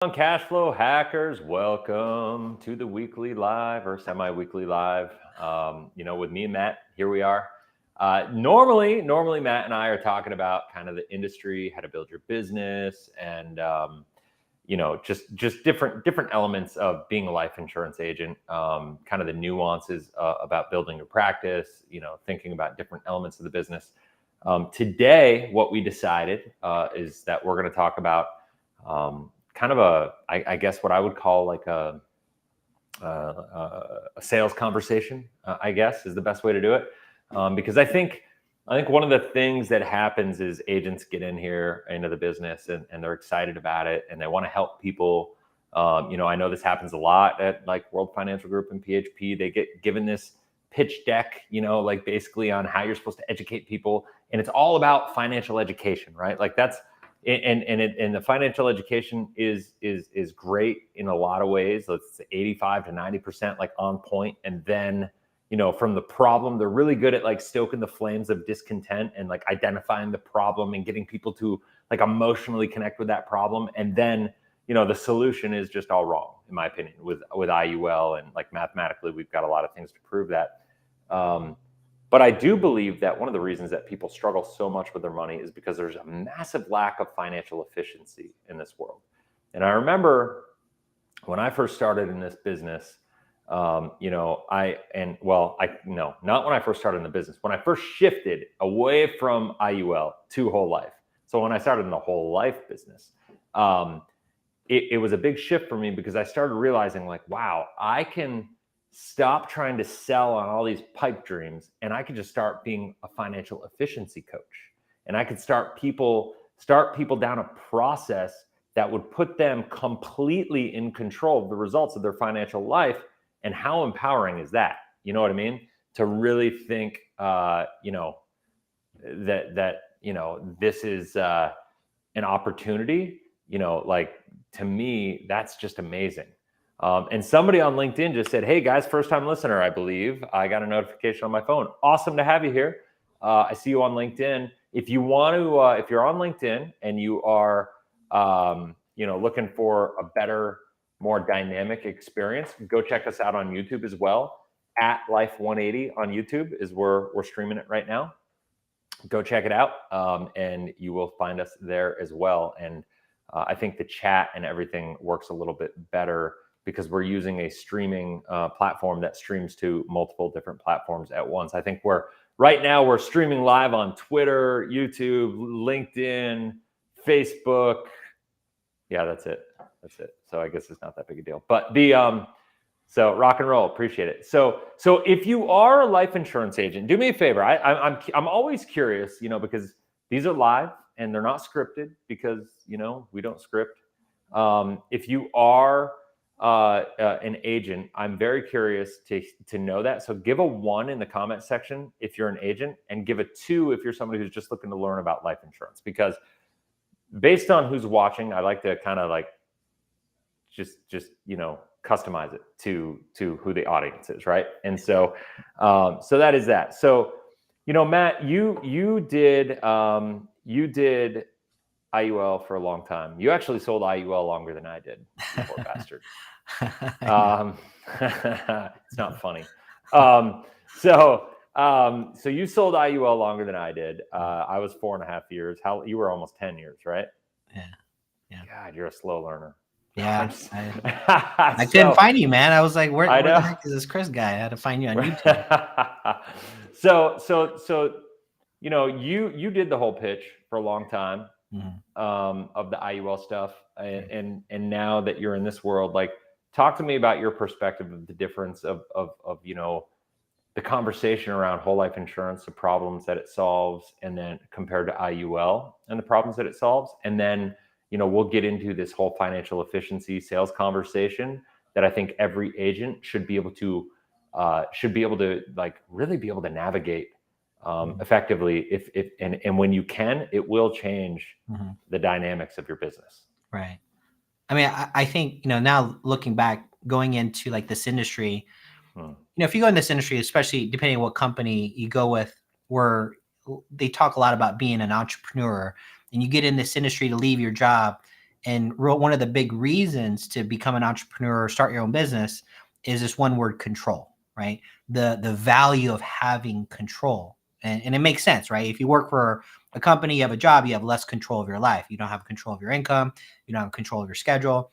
Cashflow hackers, welcome to the weekly live or semi-weekly live. With me and Matt, here we are. Normally Matt and I are talking about kind of the industry, how to build your business, and just different elements of being a life insurance agent. Kind of the nuances about building your practice. Thinking about different elements of the business. Today, what we decided is that we're going to talk about. Kind of I guess what I would call like a sales conversation, I guess is the best way to do it. Because I think one of the things that happens is agents get in here into the business and they're excited about it and they want to help people. I know this happens a lot at like World Financial Group and PHP. They get given this pitch deck, like basically on how you're supposed to educate people. And it's all about financial education, right? Like that's, and the financial education is great in a lot of ways. Let's say 85 to 90% like on point. And then, from the problem, they're really good at like stoking the flames of discontent and like identifying the problem and getting people to like emotionally connect with that problem. And then, the solution is just all wrong, in my opinion, with IUL, and like mathematically, we've got a lot of things to prove that. But I do believe that one of the reasons that people struggle so much with their money is because there's a massive lack of financial efficiency in this world. And I remember when I first started in this business, not when I first started in the business, when I first shifted away from IUL to whole life. So when I started in the whole life business, it was a big shift for me because I started realizing like, wow, I can stop trying to sell on all these pipe dreams, and I could just start being a financial efficiency coach. And I could start people down a process that would put them completely in control of the results of their financial life. And how empowering is that? You know what I mean? To really think, that this is an opportunity. Like to me, that's just amazing. And somebody on LinkedIn just said, "Hey guys, first time listener, I believe. I got a notification on my phone. Awesome to have you here. I see you on LinkedIn. If you want to, if you're on LinkedIn and you are, looking for a better, more dynamic experience, go check us out on YouTube as well. At Life 180 on YouTube is where we're streaming it right now. Go check it out, and you will find us there as well. And I think the chat and everything works a little bit better, because we're using a streaming platform that streams to multiple different platforms at once. I think right now we're streaming live on Twitter, YouTube, LinkedIn, Facebook. Yeah, that's it. So I guess it's not that big a deal. But so rock and roll, appreciate it. So if you are a life insurance agent, do me a favor. I'm always curious, because these are live and they're not scripted, because we don't script. If you are an agent, I'm very curious to know that. So give a 1 in the comment section if you're an agent, and give a 2 if you're somebody who's just looking to learn about life insurance. Because based on who's watching, I like to kind of like just customize it to who the audience is, right? And so that is that. So Matt, you did IUL for a long time. You actually sold IUL longer than I did, you poor bastard. It's not funny. So you sold IUL longer than I did. I was 4.5 years. You were almost 10 years, right? Yeah. God, you're a slow learner. Yeah. I couldn't find you, man. I was like, where the heck is this Chris guy? I had to find you on YouTube. So you did the whole pitch for a long time. Of the IUL stuff, and now that you're in this world, like, talk to me about your perspective of the difference of the conversation around whole life insurance, the problems that it solves, and then compared to IUL and the problems that it solves. And then we'll get into this whole financial efficiency sales conversation that I think every agent should be able to like really be able to navigate effectively. If when you can, it will change the dynamics of your business. Right. I mean, I think, now looking back, going into like this industry, if you go in this industry, especially depending on what company you go with, where they talk a lot about being an entrepreneur, and you get in this industry to leave your job, And one of the big reasons to become an entrepreneur or start your own business is this one word, control, right? The value of having control. And it makes sense, right? If you work for a company, you have a job, you have less control of your life. You don't have control of your income. You don't have control of your schedule.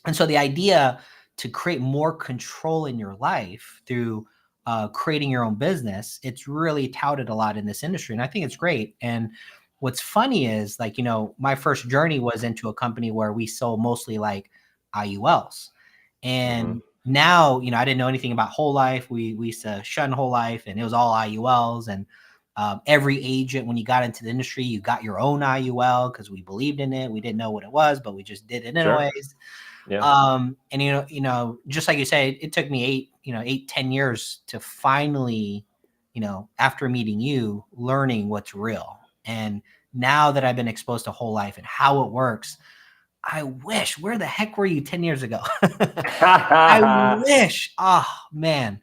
And so the idea to create more control in your life through creating your own business, it's really touted a lot in this industry. And I think it's great. And what's funny is, like, my first journey was into a company where we sold mostly like IULs. And now, I didn't know anything about whole life. We used to shun whole life, and it was all IULs. And every agent, when you got into the industry, you got your own IUL because we believed in it. We didn't know what it was, but we just did it anyways. Yeah. And just like you say, it took me 10 years to finally, after meeting you, learning what's real. And now that I've been exposed to whole life and how it works, I wish, where the heck were you 10 years ago? I wish, oh man,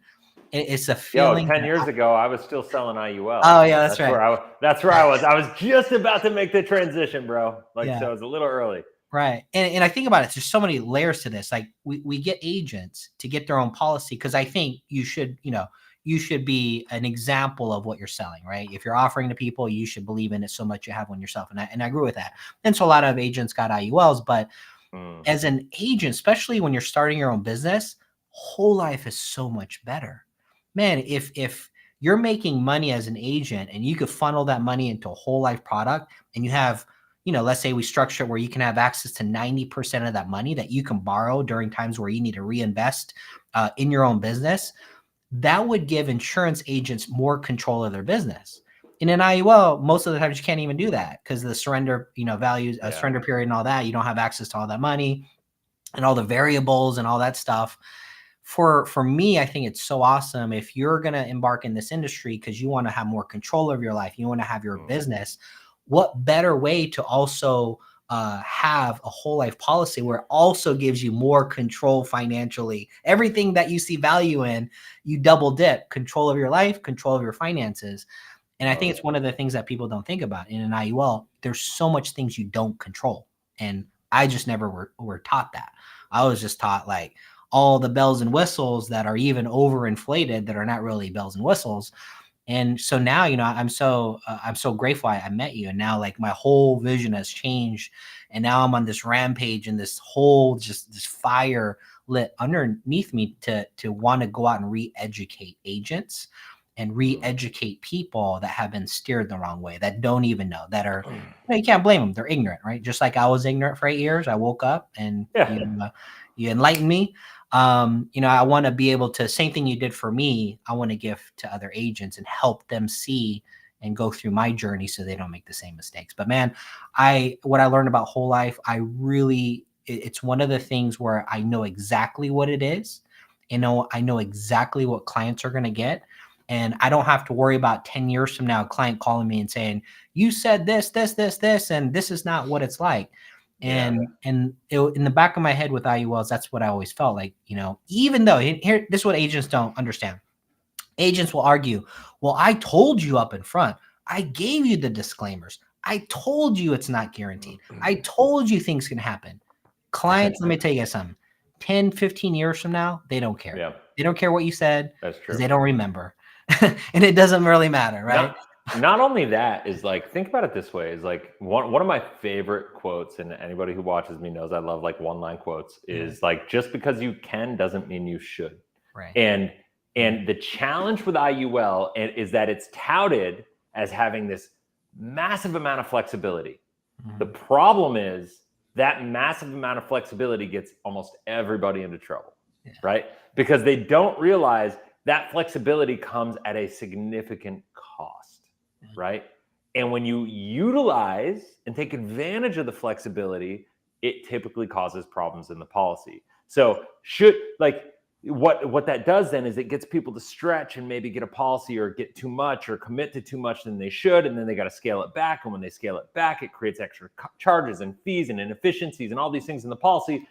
it's a feeling. 10 years ago, I was still selling IUL. Oh yeah, that's right. That's where I was. I was just about to make the transition, bro. Yeah. So it was a little early. Right. And I think about it, there's so many layers to this. Like we get agents to get their own policy because I think you should be an example of what you're selling, right? If you're offering to people, you should believe in it so much you have one yourself. And I agree with that. And so a lot of agents got IULs, but as an agent, especially when you're starting your own business, whole life is so much better. Man, if you're making money as an agent and you could funnel that money into a whole life product, and you have, let's say we structure it where you can have access to 90% of that money that you can borrow during times where you need to reinvest in your own business, that would give insurance agents more control of their business. In an IUL, most of the times you can't even do that because the surrender, values, surrender period and all that, you don't have access to all that money and all the variables and all that stuff. For me, I think it's so awesome if you're going to embark in this industry because you want to have more control of your life, you want to have your business. What better way to also have a whole life policy where it also gives you more control financially? Everything that you see value in, you double dip: control of your life, control of your finances. And I think it's one of the things that people don't think about in an IUL. There's so much things you don't control. And I just never were taught that. I was just taught like all the bells and whistles that are even overinflated that are not really bells and whistles. And so now, I'm so grateful I met you. And now, like, my whole vision has changed. And now I'm on this rampage and this whole, just this fire lit underneath me to want to go out and re-educate agents and re-educate people that have been steered the wrong way, that don't even know, that are, you can't blame them. They're ignorant, right? Just like I was ignorant for 8 years. I woke up and you enlightened me. I want to be able to, same thing you did for me, I want to give to other agents and help them see and go through my journey so they don't make the same mistakes. But man, what I learned about whole life, it's one of the things where I know exactly what it is. I know exactly what clients are going to get. And I don't have to worry about 10 years from now, a client calling me and saying, you said this, and this is not what it's like. And in the back of my head with IULs, that's what I always felt like, even though here, this is what agents don't understand. Agents will argue, well, I told you up in front, I gave you the disclaimers. I told you it's not guaranteed. I told you things can happen. Clients, let me tell you guys something, 10, 15 years from now, they don't care. Yeah. They don't care what you said. That's true. They don't remember. And it doesn't really matter, right? Not only that, is like, think about it this way, is like one of my favorite quotes, and anybody who watches me knows I love like one-line quotes, is like, just because you can doesn't mean you should. Right. And the challenge with IUL is that it's touted as having this massive amount of flexibility. The problem is that massive amount of flexibility gets almost everybody into trouble, right? Because they don't realize that flexibility comes at a significant cost, right? And when you utilize and take advantage of the flexibility, it typically causes problems in the policy. So what that does then is it gets people to stretch and maybe get a policy or get too much or commit to too much than they should, and then they got to scale it back. And when they scale it back, it creates extra charges and fees and inefficiencies and all these things in the policy.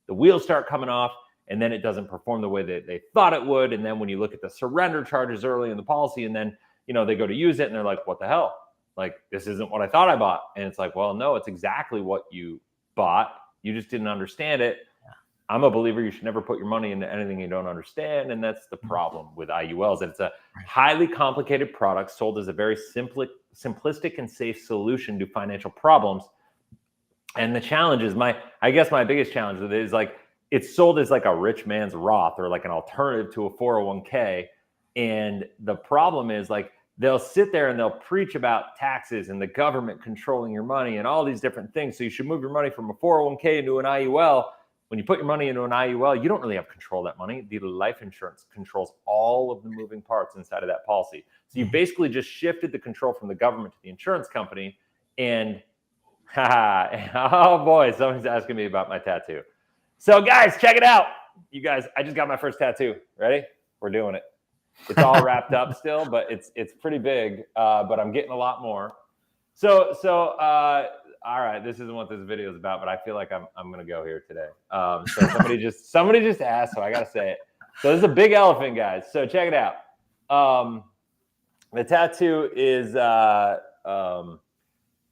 The wheels start coming off, and then it doesn't perform the way that they thought it would. And then when you look at the surrender charges early in the policy, and then they go to use it and they're like, what the hell? Like, this isn't what I thought I bought. And it's like, well, no, it's exactly what you bought. You just didn't understand it. I'm a believer you should never put your money into anything you don't understand. And that's the problem with IULs. It's a highly complicated product sold as a very simplistic and safe solution to financial problems. And the challenge is I guess my biggest challenge with it is like, it's sold as like a rich man's Roth or like an alternative to a 401k. And the problem is like, they'll sit there and they'll preach about taxes and the government controlling your money and all these different things. So you should move your money from a 401k into an IUL. When you put your money into an IUL, you don't really have control of that money. The life insurance controls all of the moving parts inside of that policy. So you basically just shifted the control from the government to the insurance company. And oh boy, someone's asking me about my tattoo. So guys, check it out. You guys, I just got my first tattoo. Ready? We're doing it. It's all wrapped up still, but it's pretty big. But I'm getting a lot more. So all right, this isn't what this video is about, but I feel like I'm gonna go here today. So somebody just asked, so I gotta say it. So this is a big elephant, guys. So check it out. The tattoo is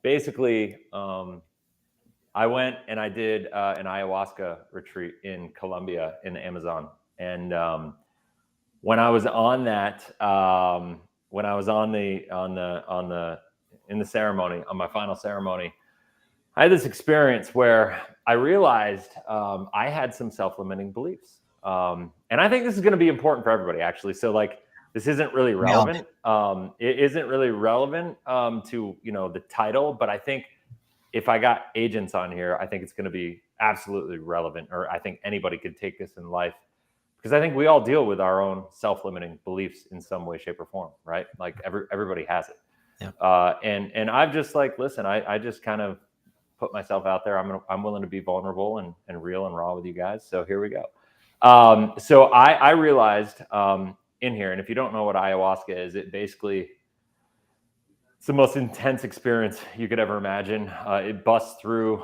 basically I went and I did an ayahuasca retreat in Colombia in the Amazon, and when I was on that, when I was in the ceremony, on my final ceremony, I had this experience where I realized I had some self-limiting beliefs. And I think this is going to be important for everybody, actually. So like, this isn't really relevant. It isn't really relevant to, the title, but I think if I got agents on here, I think it's going to be absolutely relevant, or I think anybody could take this in life, because I think we all deal with our own self-limiting beliefs in some way, shape, or form, right? Like everybody has it. Yeah. And I've just like, listen, I just kind of put myself out there. I'm willing to be vulnerable and real and raw with you guys. So here we go. So I realized in here, and if you don't know what ayahuasca is, it's the most intense experience you could ever imagine. It busts through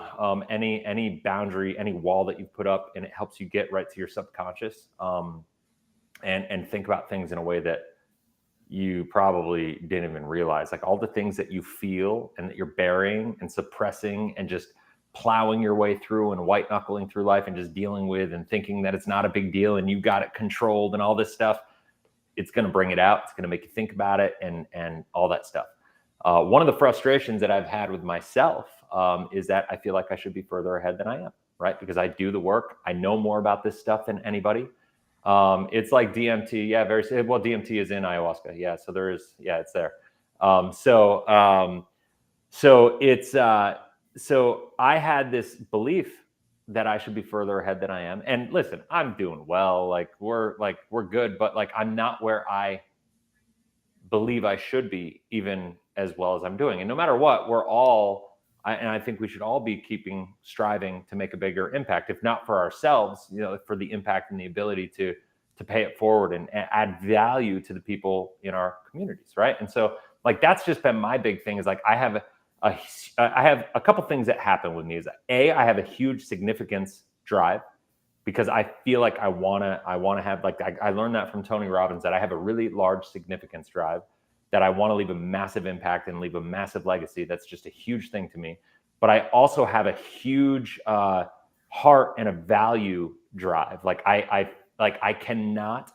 any boundary, any wall that you've put up, and it helps you get right to your subconscious and think about things in a way that you probably didn't even realize. Like all the things that you feel and that you're burying and suppressing and just plowing your way through and white knuckling through life and just dealing with and thinking that it's not a big deal and you got it controlled and all this stuff, it's going to bring it out. It's going to make you think about it and all that stuff. One of the frustrations that I've had with myself is that I feel like I should be further ahead than I am, right? Because I do the work. I know more about this stuff than anybody. It's like DMT. Yeah, well, DMT is in ayahuasca. Yeah, so there is, yeah, it's there. So I had this belief that I should be further ahead than I am. And listen, I'm doing well. We're good, but like, I'm not where I believe I should be, even as well as I'm doing. And no matter what, we're all, and I think we should all be striving to make a bigger impact, if not for ourselves, for the impact and the ability to pay it forward and add value to the people in our communities, right? And so like, that's just been my big thing, is like, I have a couple things that happen with me. Is I have a huge significance drive, because I feel like I want to have, like, I learned that from Tony Robbins, that I have a really large significance drive, that I want to leave a massive impact and leave a massive legacy. That's just a huge thing to me. But I also have a huge heart and a value drive. Like I cannot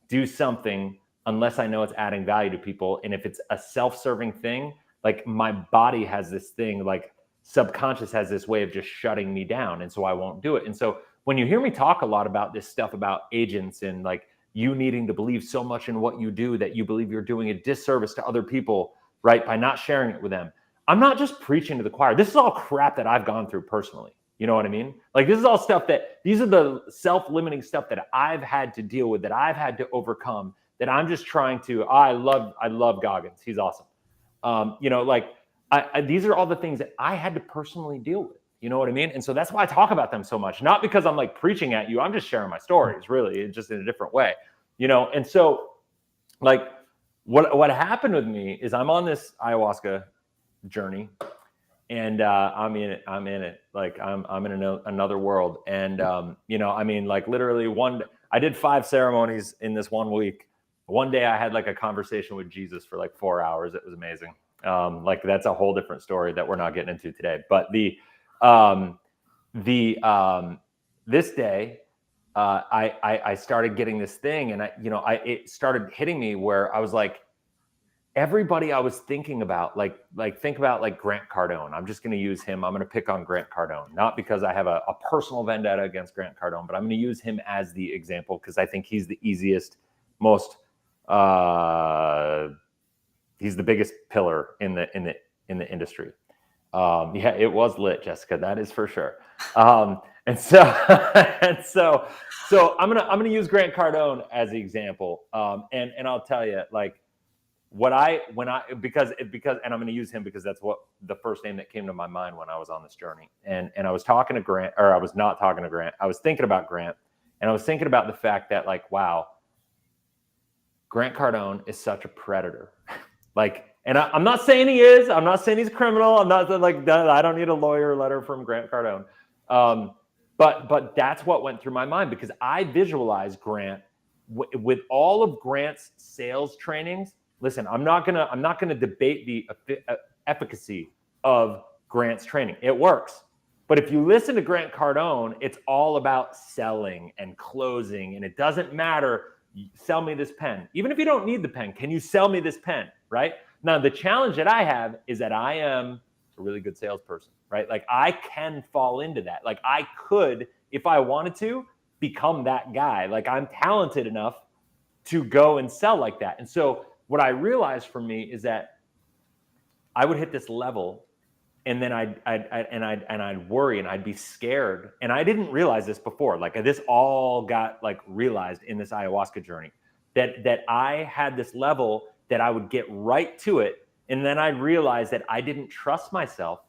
do something unless I know it's adding value to people. And if it's a self-serving thing, like my body has this thing, like subconscious has this way of just shutting me down. And so I won't do it. And so when you hear me talk a lot about this stuff about agents and like you needing to believe so much in what you do that you believe you're doing a disservice to other people, right, by not sharing it with them, I'm not just preaching to the choir. This is all crap that I've gone through personally. You know what I mean? Like, this is all stuff these are the self-limiting stuff that I've had to deal with, that I've had to overcome, that I'm just trying to, I love Goggins. He's awesome. These are all the things that I had to personally deal with. You know what I mean? And so that's why I talk about them so much, not because I'm like preaching at you. I'm just sharing my stories, really. It's just in a different way, And so like what happened with me is I'm on this ayahuasca journey, and I'm in it. Like I'm in another world. And, like literally I did 5 ceremonies in this 1 week. One day I had like a conversation with Jesus for like 4 hours. It was amazing. Like that's a whole different story that we're not getting into today. But this day, I started getting this thing, and it started hitting me where I was like, everybody I was thinking about, think about like Grant Cardone. I'm just going to use him. I'm going to pick on Grant Cardone, not because I have a personal vendetta against Grant Cardone, but I'm going to use him as the example because I think he's the easiest, most, he's the biggest pillar in the industry. Yeah, it was lit, Jessica. That is for sure. And so I'm gonna use Grant Cardone as the example. And I'll tell you, like, because and I'm going to use him because that's what the first name that came to my mind when I was on this journey. And I was talking to Grant, or I was not talking to Grant. I was thinking about Grant, and I was thinking about the fact that, like, wow, Grant Cardone is such a predator. Like, and I'm not saying he is. I'm not saying he's a criminal. I'm not like, I don't need a lawyer letter from Grant Cardone. But that's what went through my mind, because I visualized Grant with all of Grant's sales trainings. Listen, I'm not gonna debate the efficacy of Grant's training. It works. But if you listen to Grant Cardone, it's all about selling and closing, and it doesn't matter. Sell me this pen. Even if you don't need the pen, can you sell me this pen, right? Now, the challenge that I have is that I am a really good salesperson, right? Like, I can fall into that. Like, I could, if I wanted to, become that guy. Like, I'm talented enough to go and sell like that. And so what I realized for me is that I would hit this level, and then I'd worry, and I'd be scared. And I didn't realize this before. Like, this all got like realized in this ayahuasca journey, that I had this level that I would get right to it. And then I realized that I didn't trust myself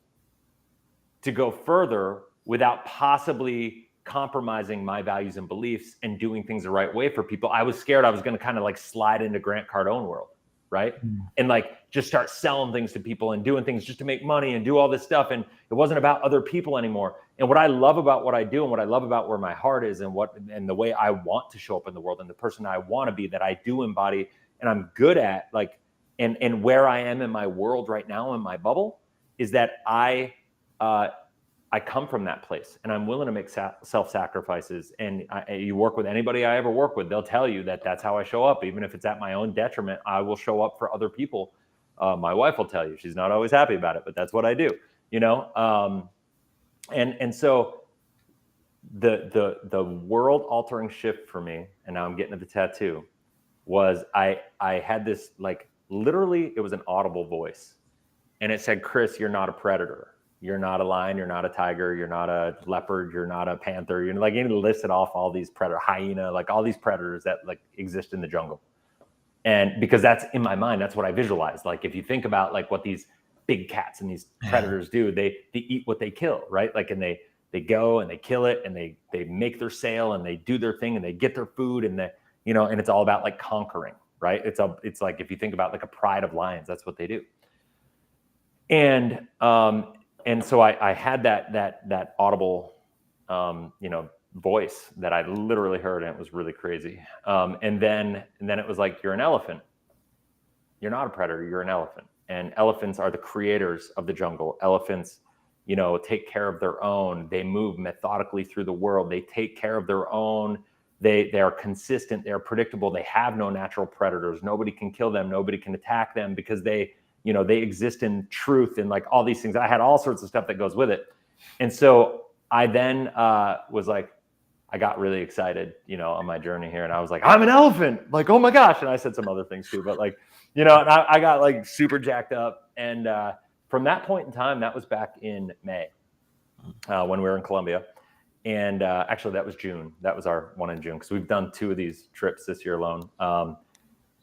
to go further without possibly compromising my values and beliefs and doing things the right way for people. I was scared I was going to kind of like slide into Grant Cardone world, right? And like just start selling things to people and doing things just to make money and do all this stuff. And it wasn't about other people anymore. And what I love about what I do, and what I love about where my heart is, and the way I want to show up in the world, and the person I want to be, that I do embody and I'm good at, like, and where I am in my world right now, in my bubble, is that I come from that place, and I'm willing to make self-sacrifices. And you work with anybody I ever work with, they'll tell you that that's how I show up. Even if it's at my own detriment, I will show up for other people. My wife will tell you, she's not always happy about it, but that's what I do, you know? And so the world altering shift for me, and now I'm getting to the tattoo, was I had this, like, literally, it was an audible voice, and it said, Chris, you're not a predator. You're not a lion. You're not a tiger. You're not a leopard. You're not a panther. You're like, you need to list it off all these predator, hyena, like all these predators that like exist in the jungle. And because that's in my mind, that's what I visualize. Like, if you think about like what these big cats and these predators do, they eat what they kill, right? Like, and they go and they kill it, and they make their sale, and they do their thing, and they get their food, and and it's all about like conquering, right? It's like, if you think about like a pride of lions, that's what they do. And so I had that audible, voice that I literally heard, and it was really crazy. And then it was like, you're an elephant. You're not a predator. You're an elephant. And elephants are the creators of the jungle. Elephants, take care of their own. They move methodically through the world. They take care of their own. They are consistent. They are predictable. They have no natural predators. Nobody can kill them. Nobody can attack them, because they exist in truth, and like all these things. I had all sorts of stuff that goes with it. And so I then was like, I got really excited, on my journey here. And I was like, I'm an elephant. Like, oh my gosh. And I said some other things too, but like, and I got like super jacked up. And from that point in time, that was back in May when we were in Colombia. And actually that was June. That was our one in June, because we've done 2 of these trips this year alone.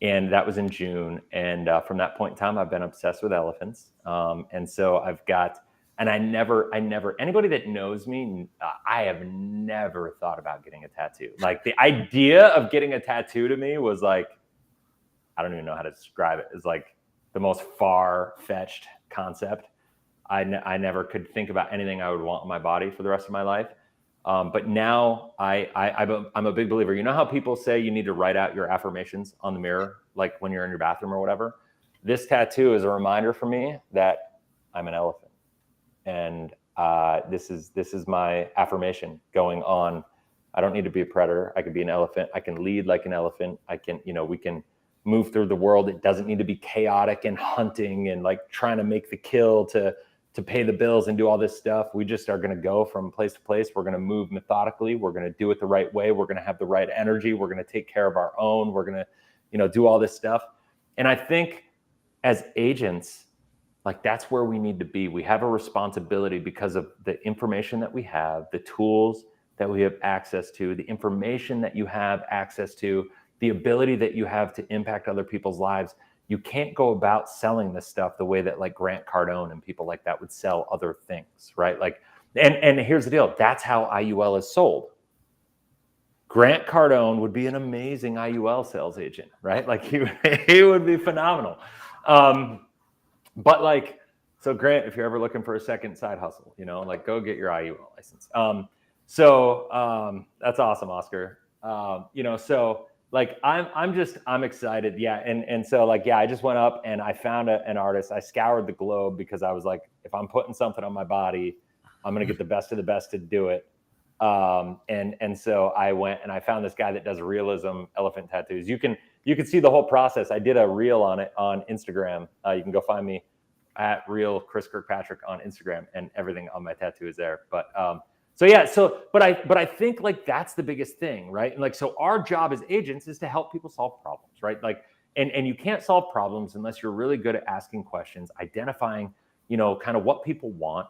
And that was in June. And from that point in time, I've been obsessed with elephants. And so I've got, and I never, anybody that knows me, I have never thought about getting a tattoo. Like, the idea of getting a tattoo to me was like, I don't even know how to describe it. It's like the most far-fetched concept. I never could think about anything I would want on my body for the rest of my life. But now I'm a big believer. You know how people say you need to write out your affirmations on the mirror, like when you're in your bathroom or whatever? This tattoo is a reminder for me that I'm an elephant, and This is my affirmation going on. I don't need to be a predator. I could be an elephant. I can lead like an elephant. I can, we can move through the world. It doesn't need to be chaotic and hunting and like trying to make the kill to pay the bills and do all this stuff. We just are going to go from place to place. We're going to move methodically. We're going to do it the right way. We're going to have the right energy. We're going to take care of our own. We're going to, do all this stuff. And I think as agents, like that's where we need to be. We have a responsibility because of the information that we have, the tools that we have access to, the information that you have access to, the ability that you have to impact other people's lives. You can't go about selling this stuff the way that like Grant Cardone and people like that would sell other things, right? Like, and here's the deal. That's how IUL is sold. Grant Cardone would be an amazing IUL sales agent, right? Like he would be phenomenal. But like, so Grant, if you're ever looking for a second side hustle, like go get your IUL license. That's awesome, Oscar. So like, I'm excited. Yeah. And so like, yeah, I just went up and I found an artist. I scoured the globe because I was like, if I'm putting something on my body, I'm going to get the best of the best to do it. And so I went and I found this guy that does realism elephant tattoos. You can see the whole process. I did a reel on it on Instagram. You can go find me at real Chris Kirkpatrick on Instagram, and everything on my tattoo is there. But, but I think like that's the biggest thing, right? And like, so our job as agents is to help people solve problems, right? Like, and you can't solve problems unless you're really good at asking questions, identifying, kind of what people want,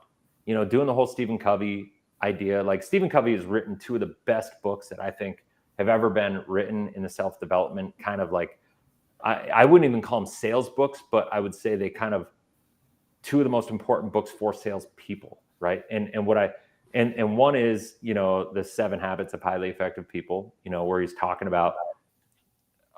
doing the whole Stephen Covey idea. Like Stephen Covey has written two of the best books that I think have ever been written in the self-development kind of like, I wouldn't even call them sales books, but I would say they kind of two of the most important books for sales people, right? And one is, the 7 Habits of Highly Effective People, where he's talking about,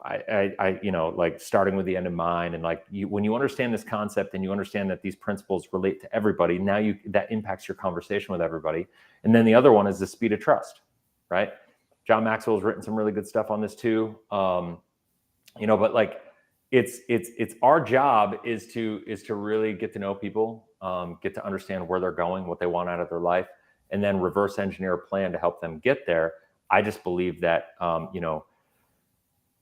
like starting with the end in mind. And like when you understand this concept and you understand that these principles relate to everybody, now that impacts your conversation with everybody. And then the other one is the speed of trust, right? John Maxwell's written some really good stuff on this too. But like it's our job is to really get to know people, get to understand where they're going, what they want out of their life, and then reverse engineer a plan to help them get there. I just believe that,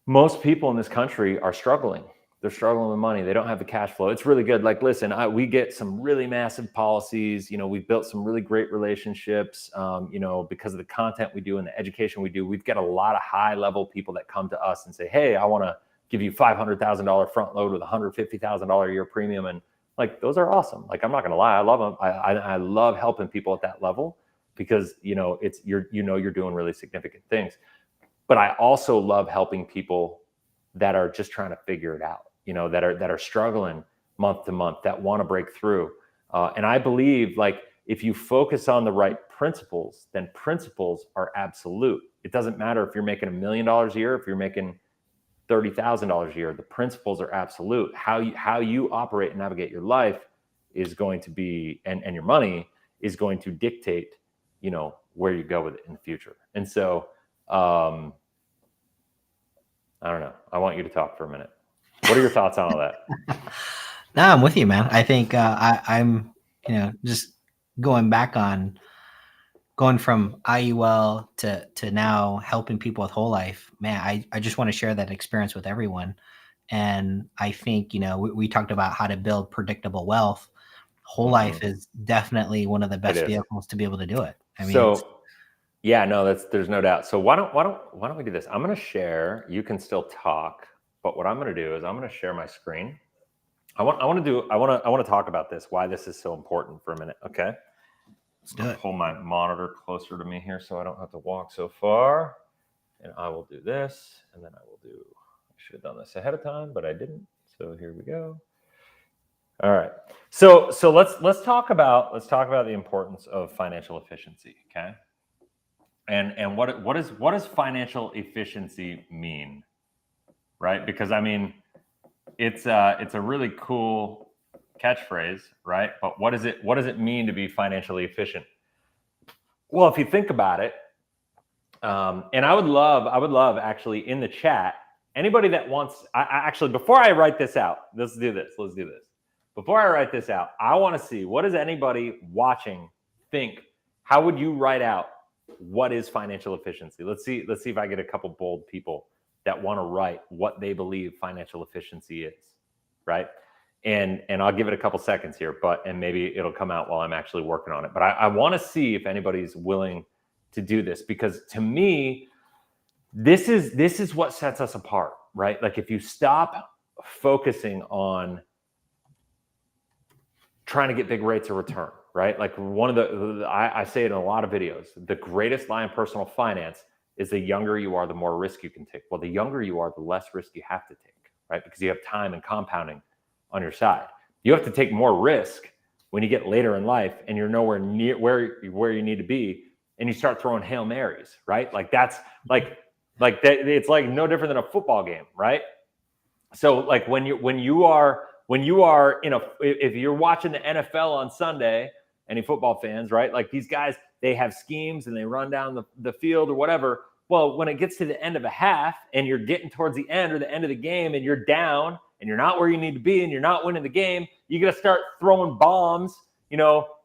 most people in this country are struggling. They're struggling with money. They don't have the cash flow. It's really good. Like, listen, we get some really massive policies. We've built some really great relationships, because of the content we do and the education we do. We've got a lot of high level people that come to us and say, hey, I want to give you $500,000 front load with $150,000 a year premium. And like, those are awesome. Like, I'm not going to lie. I love them. I love helping people at that level because, you're doing really significant things. But I also love helping people that are just trying to figure it out, that are struggling month to month, that want to break through. And I believe like if you focus on the right principles, then principles are absolute. It doesn't matter if you're making $1 million a year, if you're making $30,000 a year, the principles are absolute. How you operate and navigate your life is going to be, and your money is going to dictate, where you go with it in the future. And so, I don't know. I want you to talk for a minute. What are your thoughts on all that? No, I'm with you, man. I think I'm, just going from IUL to now helping people with whole life, man, I just want to share that experience with everyone. And I think, we talked about how to build predictable wealth. Whole life is definitely one of the best vehicles to be able to do it. I mean, yeah, no, there's no doubt. So why don't we do this? I'm going to share. You can still talk, but what I'm going to do is I'm going to share my screen. I want to talk about this. Why this is so important for a minute. Okay. Let's do it. Pull my monitor closer to me here so I don't have to walk so far. And I will do this, and then I should have done this ahead of time, but I didn't. So here we go. All right. So let's talk about the importance of financial efficiency. Okay. And what does financial efficiency mean, right? Because I mean, it's a really cool catchphrase, right? But what does it mean to be financially efficient? Well, if you think about it, and I would love actually in the chat, anybody that wants, actually before I write this out, let's do this. Before I write this out, I want to see what is anybody watching think, how would you write out what is financial efficiency? Let's see if I get a couple bold people that want to write what they believe financial efficiency is, right? And I'll give it a couple seconds here, and maybe it'll come out while I'm actually working on it. But I want to see if anybody's willing to do this, because to me, this is what sets us apart, right? Like if you stop focusing on trying to get big rates of return, right? Like I say it in a lot of videos, the greatest lie in personal finance is the younger you are, the more risk you can take. Well, the younger you are, the less risk you have to take, right? Because you have time and compounding on your side. You have to take more risk when you get later in life and you're nowhere near where you need to be, and you start throwing Hail Marys, right? Like that's like that, it's like no different than a football game, right? So like when you are if you're watching the NFL on Sunday, any football fans, right? Like these guys, they have schemes and they run down the field or whatever. Well, when it gets to the end of a half and you're getting towards the end or the end of the game and you're down and you're not where you need to be and you're not winning the game, you got to start throwing bombs,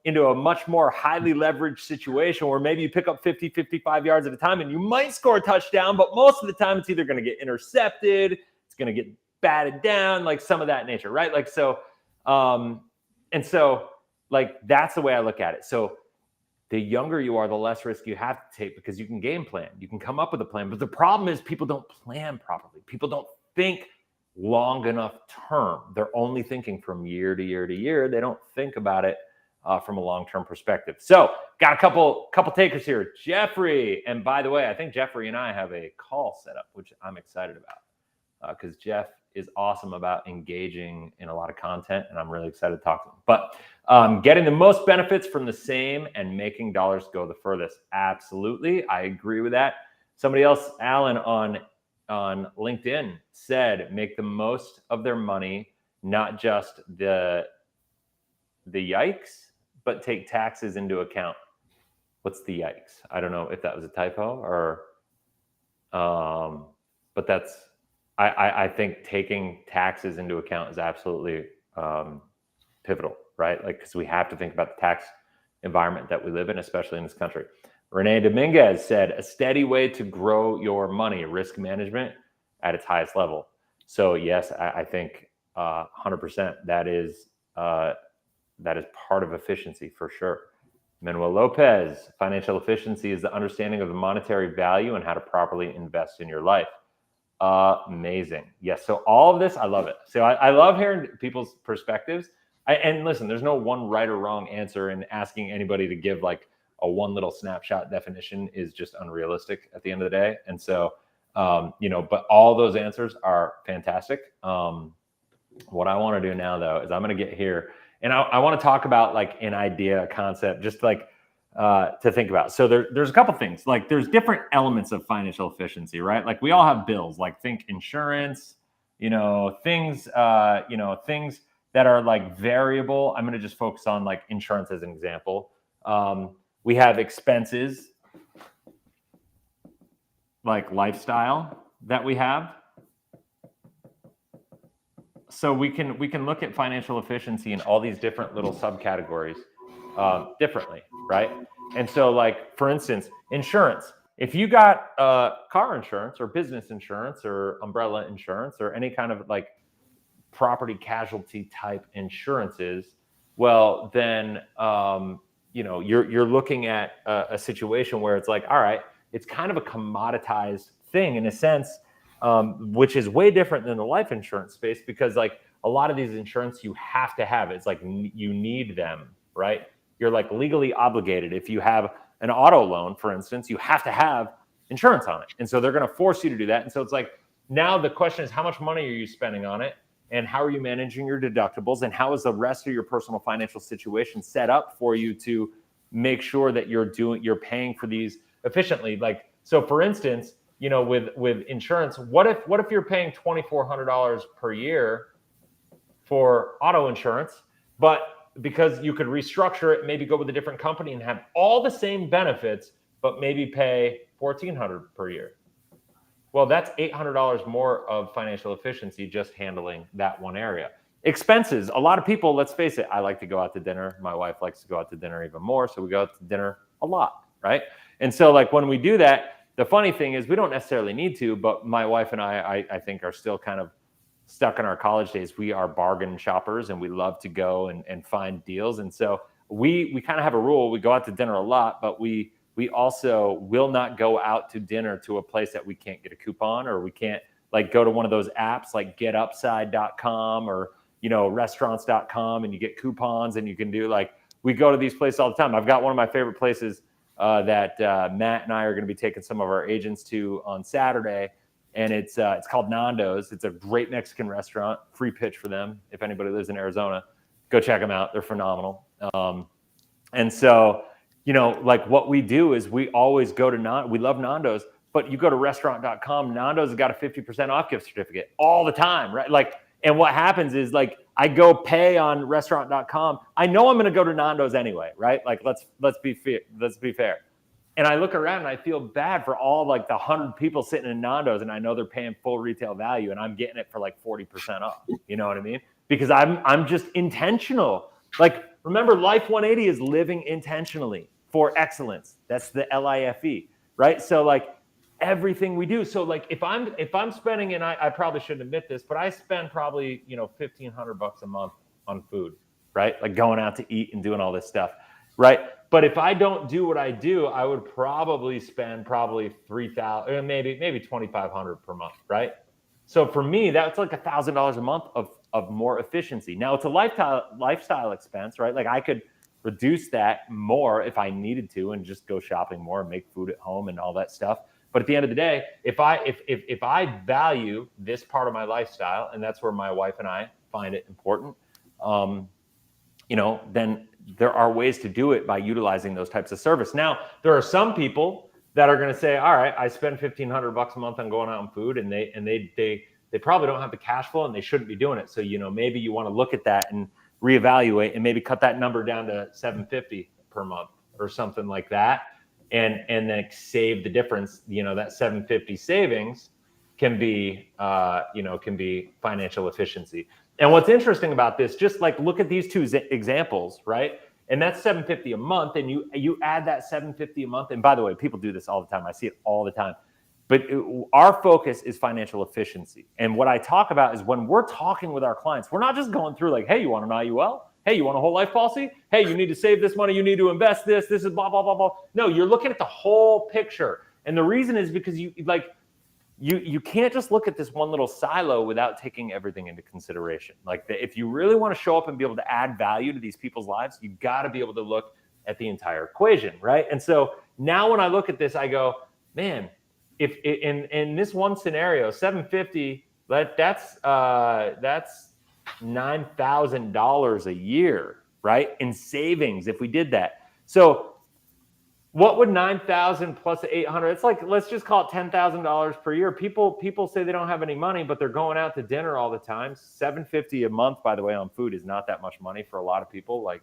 into a much more highly leveraged situation where maybe you pick up 50, 55 yards at a time and you might score a touchdown, but most of the time it's either going to get intercepted, it's going to get batted down, like some of that nature, right? Like, so, like, that's the way I look at it. So the younger you are, the less risk you have to take, because you can game plan, you can come up with a plan. But the problem is people don't plan properly. People don't think long enough term. They're only thinking from year to year to year. They don't think about it from a long-term perspective. So got a couple takers here. Jeffrey, and by the way, I think Jeffrey and I have a call set up, which I'm excited about, because Jeff is awesome about engaging in a lot of content, and I'm really excited to talk to him. But getting the most benefits from the same and making dollars go the furthest. Absolutely, I agree with that. Somebody else, Alan, on LinkedIn said, make the most of their money, not just the yikes, but take taxes into account. What's the yikes? I don't know if that was a typo or, but that's, I think taking taxes into account is absolutely pivotal, right? Like, because we have to think about the tax environment that we live in, especially in this country. Renee Dominguez said, a steady way to grow your money, risk management at its highest level. So yes, I think 100% that is part of efficiency for sure. Manuel Lopez, financial efficiency is the understanding of the monetary value and how to properly invest in your life. Amazing. Yes. So all of this, I love it. So I love hearing people's perspectives. And listen, there's no one right or wrong answer, and asking anybody to give like a one little snapshot definition is just unrealistic at the end of the day. And so, but all those answers are fantastic. What I want to do now though, is I'm going to get here and I want to talk about like an idea, a concept, just like to think about. So there's a couple things. Like there's different elements of financial efficiency, right? Like we all have bills, like think insurance, things that are like variable. I'm going to just focus on like insurance as an example. We have expenses like lifestyle that we have. So we can look at financial efficiency in all these different little subcategories differently, right? And so like, for instance, insurance. If you got car insurance or business insurance or umbrella insurance or any kind of like property casualty type insurances, well, then, you're looking at a situation where it's like, all right, it's kind of a commoditized thing in a sense, which is way different than the life insurance space, because like a lot of these insurance you have to have. It's like you need them, right? You're like legally obligated. If you have an auto loan, for instance, you have to have insurance on it. And so they're going to force you to do that. And so it's like, now the question is, how much money are you spending on it? And how are you managing your deductibles? And how is the rest of your personal financial situation set up for you to make sure that you're paying for these efficiently? Like, so for instance, with insurance, what if you're paying $2,400 per year for auto insurance, but because you could restructure it, maybe go with a different company and have all the same benefits, but maybe pay $1,400 per year? Well, that's $800 more of financial efficiency just handling that one area. Expenses. A lot of people, let's face it, I like to go out to dinner. My wife likes to go out to dinner even more. So we go out to dinner a lot, right? And so like when we do that, the funny thing is we don't necessarily need to, but my wife and I think are still kind of stuck in our college days. We are bargain shoppers and we love to go and find deals. And so we kind of have a rule. We go out to dinner a lot, but we also will not go out to dinner to a place that we can't get a coupon, or we can't like go to one of those apps like getupside.com or, you know, restaurants.com, and you get coupons and you can do like, we go to these places all the time. I've got one of my favorite places that Matt and I are going to be taking some of our agents to on Saturday. And it's called Nando's. It's a great Mexican restaurant. Free pitch for them. If anybody lives in Arizona, go check them out. They're phenomenal. And so, you know, like what we do is we always go to we love Nando's, but you go to restaurant.com, Nando's has got a 50% off gift certificate all the time, right? Like, and what happens is like, I go pay on restaurant.com. I know I'm going to go to Nando's anyway, right? Like, let's be fair. And I look around and I feel bad for all like the 100 people sitting in Nando's, and I know they're paying full retail value and I'm getting it for like 40% off. You know what I mean? Because I'm just intentional. Like, remember, Life 180 is living intentionally for excellence. That's the LIFE, right? So like everything we do. So like if I'm spending, and I probably shouldn't admit this, but I spend probably, you know, $1,500 a month on food, right? Like going out to eat and doing all this stuff, right? But if I don't do what I do, I would probably spend $3,000, maybe $2,500 per month, right? So for me, that's like $1,000 a month of more efficiency. Now it's a lifestyle expense, right? Like I could reduce that more if I needed to and just go shopping more and make food at home and all that stuff. But at the end of the day, if I value this part of my lifestyle, and that's where my wife and I find it important, you know, then there are ways to do it by utilizing those types of service. Now, there are some people that are going to say, all right, I spend $1,500 a month on going out on food, and they probably don't have the cash flow and they shouldn't be doing it. So, you know, maybe you want to look at that and reevaluate and maybe cut that number down to $750 per month or something like that. And then save the difference. You know, that $750 savings can be, can be financial efficiency. And what's interesting about this, just like look at these two examples, right? And that's $750 a month, and you add that $750 a month. And by the way, people do this all the time. I see it all the time. But our focus is financial efficiency. And what I talk about is when we're talking with our clients, we're not just going through like, hey, you want an IUL? Hey, you want a whole life policy? Hey, you need to save this money. You need to invest this. This is blah, blah, blah, blah. No, you're looking at the whole picture. And the reason is because you can't just look at this one little silo without taking everything into consideration. Like if you really want to show up and be able to add value to these people's lives, you got to be able to look at the entire equation, right? And so now when I look at this, I go, man, if in this one scenario, $750, that's $9,000 a year, right? In savings, if we did that. So what would 9,000 plus 800? It's like, let's just call it $10,000 per year. People say they don't have any money, but they're going out to dinner all the time. $750 a month, by the way, on food is not that much money for a lot of people. Like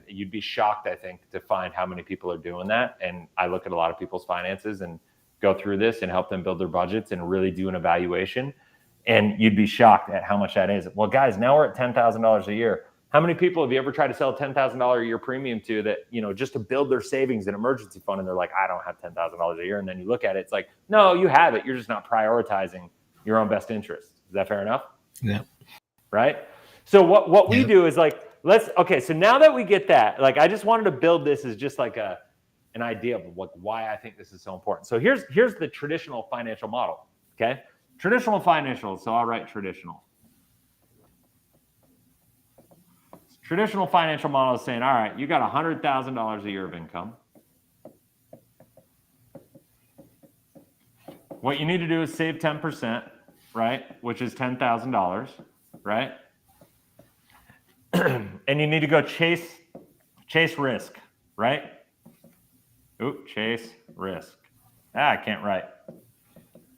you'd be shocked, I think, to find how many people are doing that. And I look at a lot of people's finances and go through this and help them build their budgets and really do an evaluation. And you'd be shocked at how much that is. Well, guys, now we're at $10,000 a year. How many people have you ever tried to sell a $10,000 a year premium to that, you know, just to build their savings and emergency fund? And they're like, I don't have $10,000 a year. And then you look at it, it's like, no, you have it. You're just not prioritizing your own best interest. Is that fair enough? Yeah. Right. So what we do is like, so now that we get that, like, I just wanted to build this as just like an idea of like why I think this is so important. So here's the traditional financial model. Okay. Traditional financial. So I'll write traditional. Traditional financial model is saying, all right, you got $100,000 a year of income. What you need to do is save 10%, right? Which is $10,000, right? And you need to go chase risk, right? Chase risk. I can't write.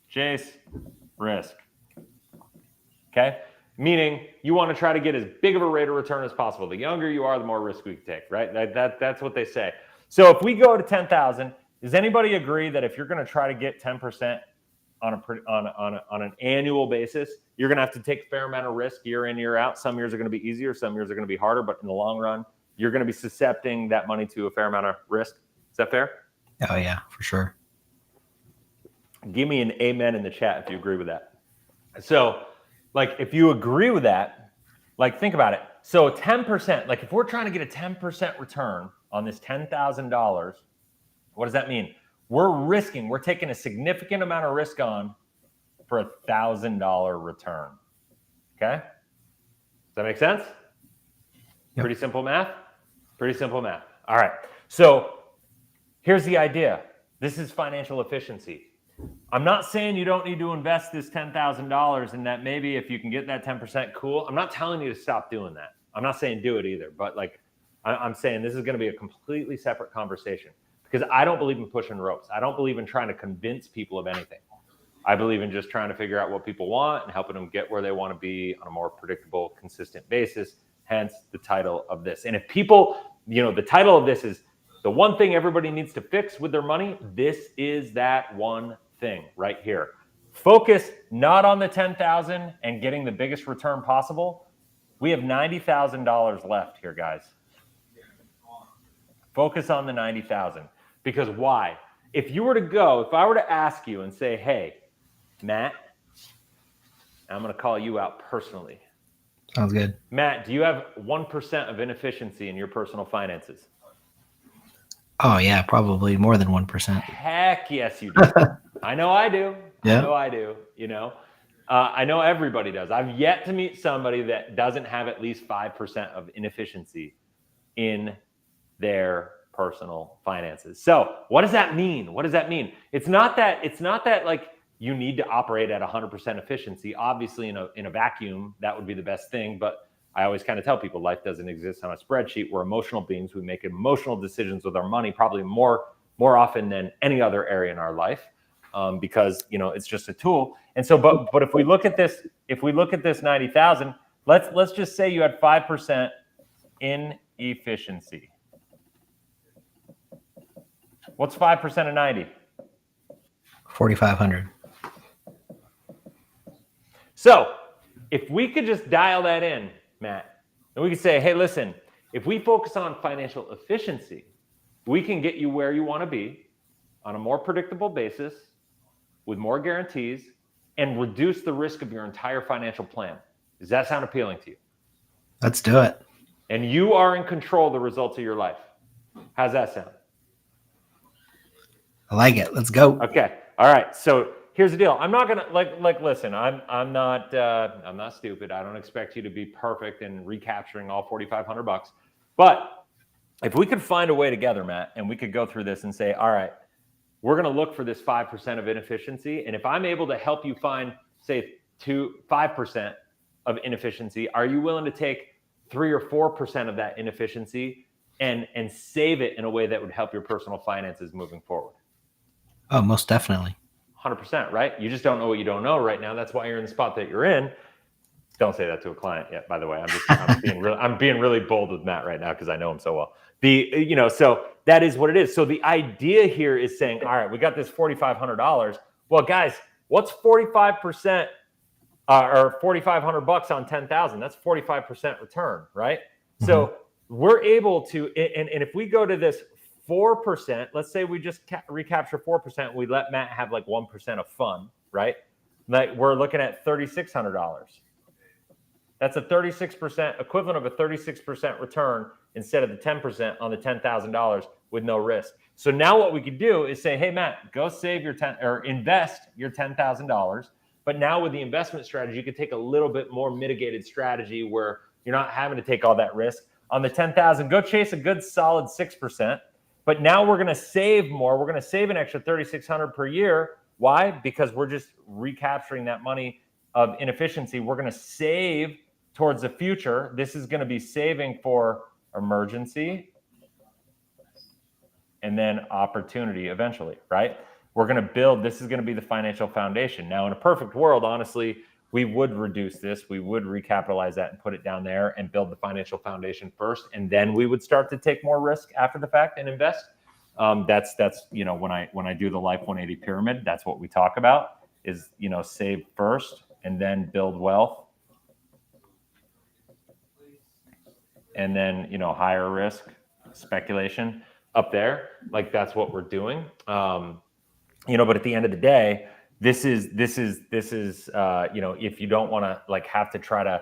Chase risk. Okay? Meaning you want to try to get as big of a rate of return as possible. The younger you are, the more risk we can take, right? That's what they say. So if we go to 10,000, does anybody agree that if you're going to try to get 10% on an annual basis. You're going to have to take a fair amount of risk year in, year out. Some years are going to be easier, some years are going to be harder, but in the long run, you're going to be suscepting that money to a fair amount of risk. Is that fair? Oh yeah, for sure. Give me an amen in the chat if you agree with that. So, like, if you agree with that, like, think about it. So 10%, like if we're trying to get a 10% return on this $10,000, what does that mean? We're taking a significant amount of risk on for $1,000 return. Okay? Does that make sense? Yep. Pretty simple math? Pretty simple math. All right. So here's the idea. This is financial efficiency. I'm not saying you don't need to invest this $10,000 and that maybe if you can get that 10%, cool. I'm not telling you to stop doing that. I'm not saying do it either, but like I'm saying this is going to be a completely separate conversation because I don't believe in pushing ropes. I don't believe in trying to convince people of anything. I believe in just trying to figure out what people want and helping them get where they want to be on a more predictable, consistent basis, hence the title of this. And if people, the title of this is the one thing everybody needs to fix with their money, this is that one thing right here. Focus not on the 10,000 and getting the biggest return possible. We have $90,000 left here, guys. Focus on the 90,000 because why? If I were to ask you and say, hey, Matt, I'm going to call you out personally. Sounds good. Matt, do you have 1% of inefficiency in your personal finances? Oh yeah, probably more than 1%. Heck yes, you do. I know I do. Yeah. I know I do. I know everybody does. I've yet to meet somebody that doesn't have at least 5% of inefficiency in their personal finances. So what does that mean? What does that mean? It's not that like you need to operate at 100% efficiency. Obviously in a vacuum, that would be the best thing. But I always kind of tell people life doesn't exist on a spreadsheet. We're emotional beings. We make emotional decisions with our money, probably more often than any other area in our life. Because it's just a tool. And so, but if we look at this 90,000, let's just say you had 5% inefficiency. What's 5% of 90? 4,500. So if we could just dial that in, Matt, and we could say, hey, listen, if we focus on financial efficiency, we can get you where you want to be on a more predictable basis with more guarantees and reduce the risk of your entire financial plan. Does that sound appealing to you? Let's do it. And you are in control of the results of your life. How's that sound? I like it. Let's go. Okay. All right. So here's the deal. I'm not gonna listen. I'm not stupid. I don't expect you to be perfect in recapturing all $4,500. But if we could find a way together, Matt, and we could go through this and say, all right, we're going to look for this 5% of inefficiency. And if I'm able to help you find, say, 5% of inefficiency, are you willing to take 3 or 4% of that inefficiency and save it in a way that would help your personal finances moving forward? Oh, most definitely. 100%, right? You just don't know what you don't know right now. That's why you're in the spot that you're in. Don't say that to a client yet, by the way. I'm being really bold with Matt right now because I know him so well. So that is what it is. So the idea here is saying, all right, we got this $4,500. Well, guys, what's 45% or $4,500 on 10,000? That's 45% return, right? Mm-hmm. So we're able to, and if we go to this 4%, let's say we just recapture 4%, we let Matt have like 1% of fun, right? Like we're looking at $3,600. That's a 36% equivalent of a 36% return instead of the 10% on the $10,000 with no risk. So now what we could do is say, hey, Matt, go save your invest your $10,000. But now with the investment strategy, you could take a little bit more mitigated strategy where you're not having to take all that risk. On the 10,000, go chase a good solid 6%. But now we're going to save more. We're going to save an extra $3,600 per year. Why? Because we're just recapturing that money of inefficiency. We're going to save towards the future. This is going to be saving for emergency and then opportunity eventually, right? We're going to build, this is going to be the financial foundation. Now, in a perfect world, honestly, we would reduce this. We would recapitalize that and put it down there and build the financial foundation first. And then we would start to take more risk after the fact and invest. That's when I do the Life 180 pyramid, that's what we talk about. is, you know, save first and then build wealth. And then, you know, higher risk speculation up there. Like that's what we're doing. You know, but at the end of the day, this is you know, if you don't want to like have to try to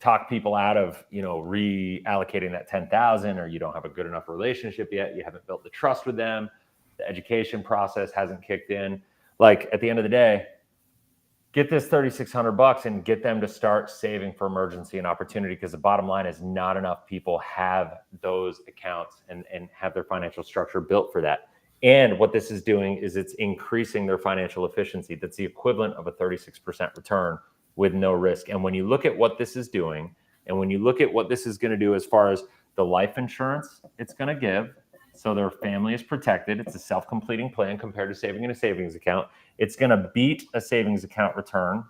talk people out of, you know, reallocating that 10,000, or you don't have a good enough relationship yet, you haven't built the trust with them, the education process hasn't kicked in. Like at the end of the day, get this $3,600 and get them to start saving for emergency and opportunity, because the bottom line is not enough people have those accounts and have their financial structure built for that. And what this is doing is it's increasing their financial efficiency. That's the equivalent of a 36% return with no risk. And when you look at what this is doing, and when you look at what this is going to do as far as the life insurance it's going to give, so their family is protected. It's a self-completing plan compared to saving in a savings account. It's going to beat a savings account return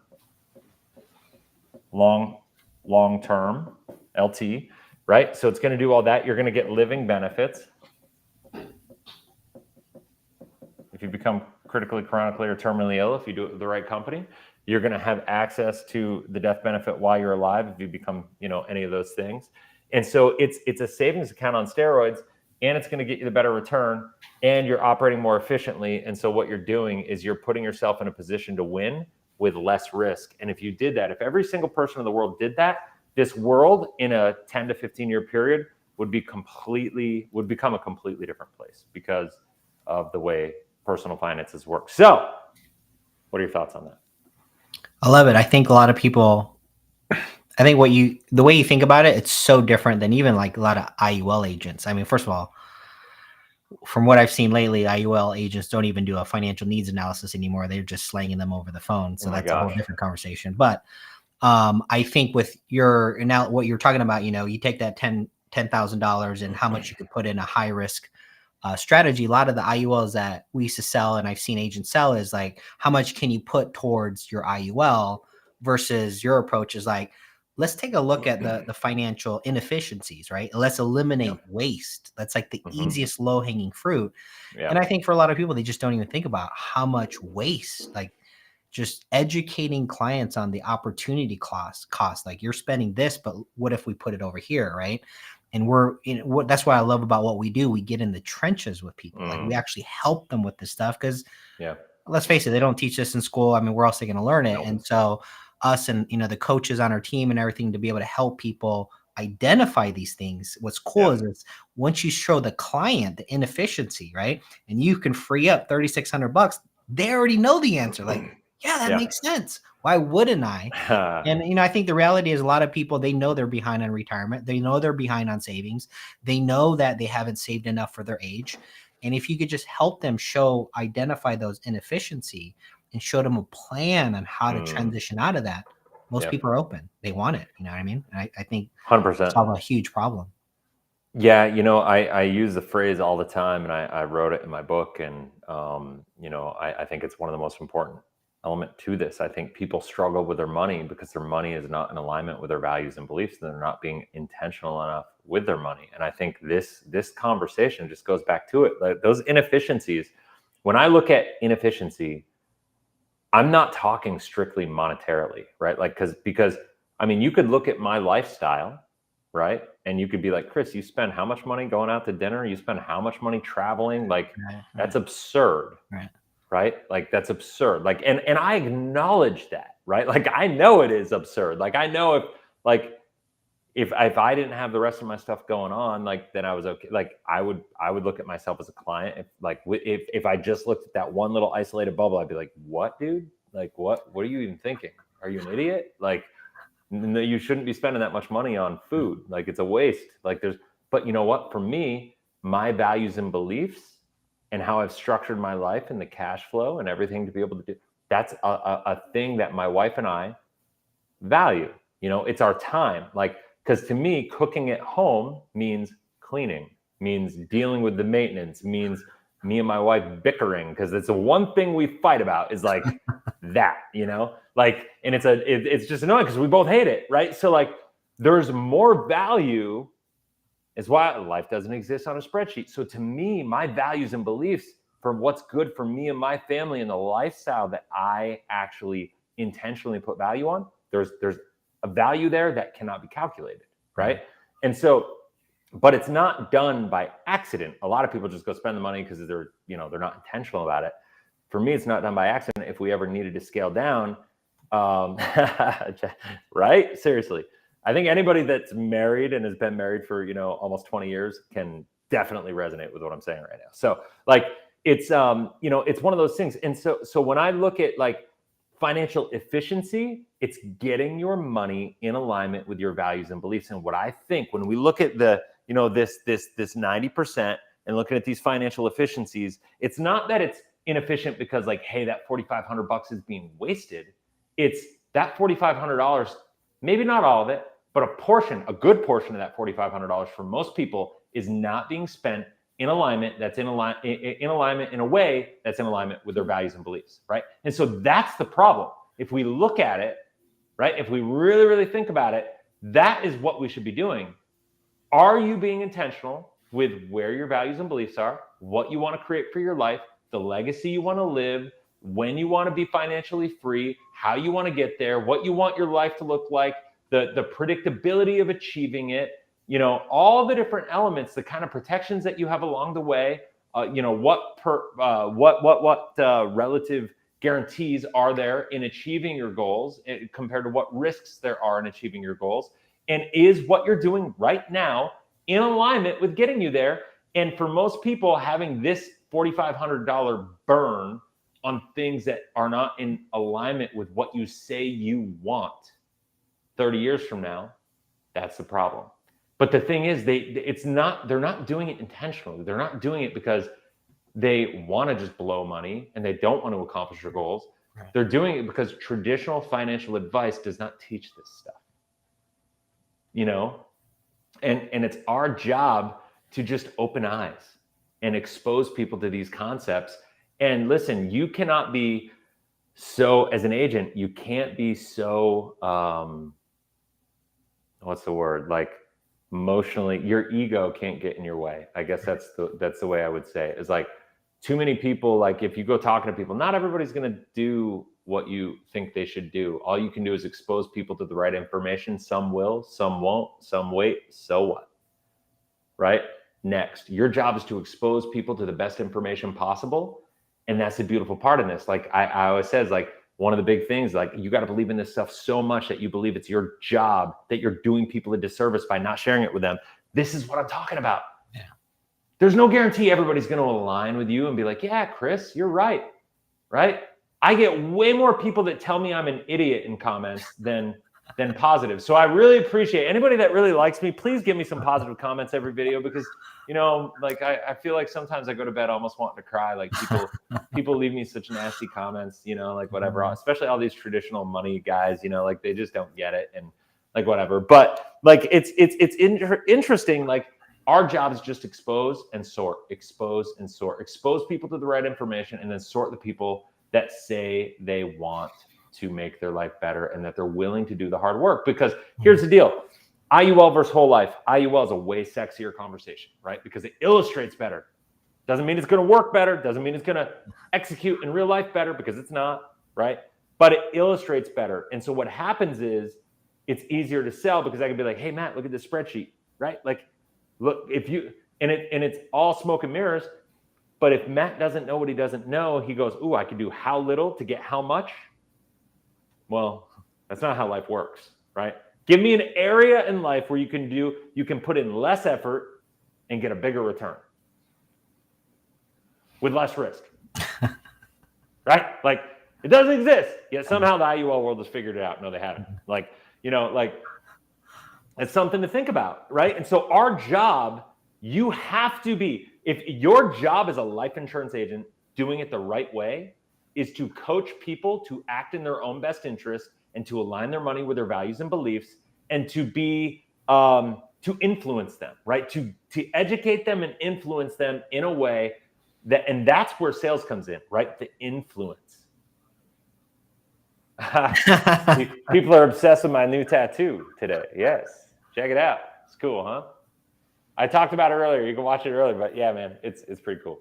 long-term LT, right? So it's going to do all that. You're going to get living benefits. If you become critically, chronically, or terminally ill, if you do it with the right company, you're going to have access to the death benefit while you're alive if you become, you know, any of those things. And so it's a savings account on steroids, and it's going to get you the better return, and you're operating more efficiently. And so what you're doing is you're putting yourself in a position to win with less risk. And if you did that, if every single person in the world did that, this world in a 10 to 15 year period would become a completely different place because of the way personal finances work. So what are your thoughts on that? I love it. I think a lot of people, I think the way you think about it, it's so different than even like a lot of IUL agents. I mean, first of all, from what I've seen lately, IUL agents don't even do a financial needs analysis anymore. They're just slanging them over the phone. So that's a whole different conversation. But I think with what you're talking about, you know, you take that $10,000 and how much you could put in a high risk strategy. A lot of the IULs that we used to sell, and I've seen agents sell, is like, how much can you put towards your IUL versus your approach is like, let's take a look at the financial inefficiencies, right? Let's eliminate waste. That's like the easiest low hanging fruit. And I think for a lot of people, they just don't even think about how much waste, like just educating clients on the opportunity cost, like you're spending this, but what if we put it over here, right? And that's what I love about what we do. We get in the trenches with people. Like we actually help them with this stuff because let's face it, they don't teach this in school. I mean, where else are they going to learn it? And so us and, you know, the coaches on our team and everything to be able to help people identify these things. What's cool is once you show the client the inefficiency, right? And you can free up $3,600, they already know the answer. Like, that makes sense. Why wouldn't I? And, you know, I think the reality is a lot of people, they know they're behind on retirement. They know they're behind on savings. They know that they haven't saved enough for their age. And if you could just help them identify those inefficiency and show them a plan on how to transition out of that, most people are open. They want it. You know what I mean? And I think 100% solve a huge problem. Yeah, you know, I use the phrase all the time, and I wrote it in my book. And, you know, I think it's one of the most important element to this. I think people struggle with their money because their money is not in alignment with their values and beliefs, and they're not being intentional enough with their money. And I think this conversation just goes back to it. Like those inefficiencies, when I look at inefficiency, I'm not talking strictly monetarily, right? Like, because I mean, you could look at my lifestyle, right? And you could be like, Chris, you spend how much money going out to dinner? You spend how much money traveling? Like, that's absurd. Right? Like, that's absurd. Like, and I acknowledge that, right? Like, I know it is absurd. Like, I know if I didn't have the rest of my stuff going on, like, then I was okay. Like, I would look at myself as a client. If I just looked at that one little isolated bubble, I'd be like, what, dude? Like, what are you even thinking? Are you an idiot? Like, no, you shouldn't be spending that much money on food. Like, it's a waste. Like, but you know what? For me, my values and beliefs and how I've structured my life and the cash flow and everything to be able to do, that's a thing that my wife and I value. You know, it's our time. Like, because to me, cooking at home means cleaning, means dealing with the maintenance, means me and my wife bickering, because it's the one thing we fight about is like that, you know, like, and it's just annoying because we both hate it, right? So like, there's more value. Is why life doesn't exist on a spreadsheet. So to me, my values and beliefs for what's good for me and my family and the lifestyle that I actually intentionally put value on, there's a value there that cannot be calculated, right? And so, but it's not done by accident. A lot of people just go spend the money because they're not intentional about it. For me, it's not done by accident. If we ever needed to scale down, right? Seriously. I think anybody that's married and has been married for, almost 20 years can definitely resonate with what I'm saying right now. So like, it's, it's one of those things. And so when I look at like financial efficiency, it's getting your money in alignment with your values and beliefs. And what I think when we look at the, this 90% and looking at these financial efficiencies, it's not that it's inefficient because like, hey, that $4,500 is being wasted. It's that $4,500, maybe not all of it, but a good portion of that $4,500 for most people is not being spent in alignment, that's in alignment in a way that's in alignment with their values and beliefs, right? And so that's the problem. If we look at it, right, if we really, really think about it, that is what we should be doing. Are you being intentional with where your values and beliefs are, what you want to create for your life, the legacy you want to live, when you want to be financially free, how you want to get there, what you want your life to look like, the predictability of achieving it, all the different elements, the kind of protections that you have along the way, what relative guarantees are there in achieving your goals compared to what risks there are in achieving your goals, and is what you're doing right now in alignment with getting you there. And for most people, having this $4,500 burn on things that are not in alignment with what you say you want 30 years from now, that's the problem. But the thing is, they're not doing it intentionally. They're not doing it because they want to just blow money and they don't want to accomplish their goals. Right. They're doing it because traditional financial advice does not teach this stuff. And it's our job to just open eyes and expose people to these concepts. And listen, you cannot be so, as an agent, you can't be so, what's the word? Like emotionally, your ego can't get in your way. I guess that's the way I would say it. Is like too many people, like if you go talking to people, not everybody's going to do what you think they should do. All you can do is expose people to the right information. Some will, some won't, some wait. So what? Right? Next, your job is to expose people to the best information possible. And that's the beautiful part in this. Like I always says, like one of the big things, like you got to believe in this stuff so much that you believe it's your job, that you're doing people a disservice by not sharing it with them. This is what I'm talking about. Yeah. There's no guarantee everybody's going to align with you and be like, yeah, Chris, you're right. Right? I get way more people that tell me I'm an idiot in comments than positive. So I really appreciate anybody that really likes me. Please give me some positive comments every video, because like I feel like sometimes I go to bed almost wanting to cry. Like people leave me such nasty comments, like whatever, especially all these traditional money guys, like they just don't get it and like whatever. But like it's interesting. Like our job is just expose and sort, expose people to the right information, and then sort the people that say they want to make their life better and that they're willing to do the hard work. Because here's the deal. IUL versus whole life. IUL is a way sexier conversation, right? Because it illustrates better. Doesn't mean it's going to work better. Doesn't mean it's going to execute in real life better, because it's not, right? But it illustrates better. And so what happens is it's easier to sell, because I can be like, hey, Matt, look at this spreadsheet, right? Like, look, it's all smoke and mirrors. But if Matt doesn't know what he doesn't know, he goes, ooh, I can do how little to get how much? Well, that's not how life works, right? Give me an area in life where you can put in less effort and get a bigger return with less risk, right? Like it doesn't exist. Yet somehow the IUL world has figured it out. No, they haven't. Like, it's something to think about, right? And so our job, you have to be, if your job as a life insurance agent doing it the right way is to coach people to act in their own best interest and to align their money with their values and beliefs, and to be to influence them, right? To educate them and influence them in a way that, and that's where sales comes in, right? The influence. People are obsessed with my new tattoo today. Yes, check it out. It's cool, huh? I talked about it earlier. You can watch it earlier, but yeah, man, it's pretty cool.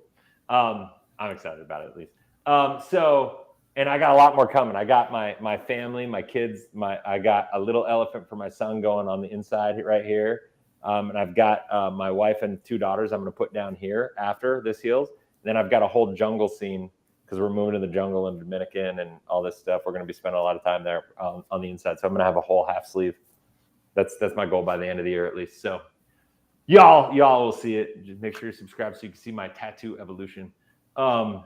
I'm excited about it at least. And I got a lot more coming. I got my family, my kids, I got a little elephant for my son going on the inside right here. And I've got my wife and 2 daughters I'm going to put down here after this heals. And then I've got a whole jungle scene because we're moving to the jungle in Dominican and all this stuff. We're going to be spending a lot of time there on the inside. So I'm going to have a whole half sleeve. That's my goal by the end of the year at least. So y'all will see it. Just make sure you subscribe so you can see my tattoo evolution. I'm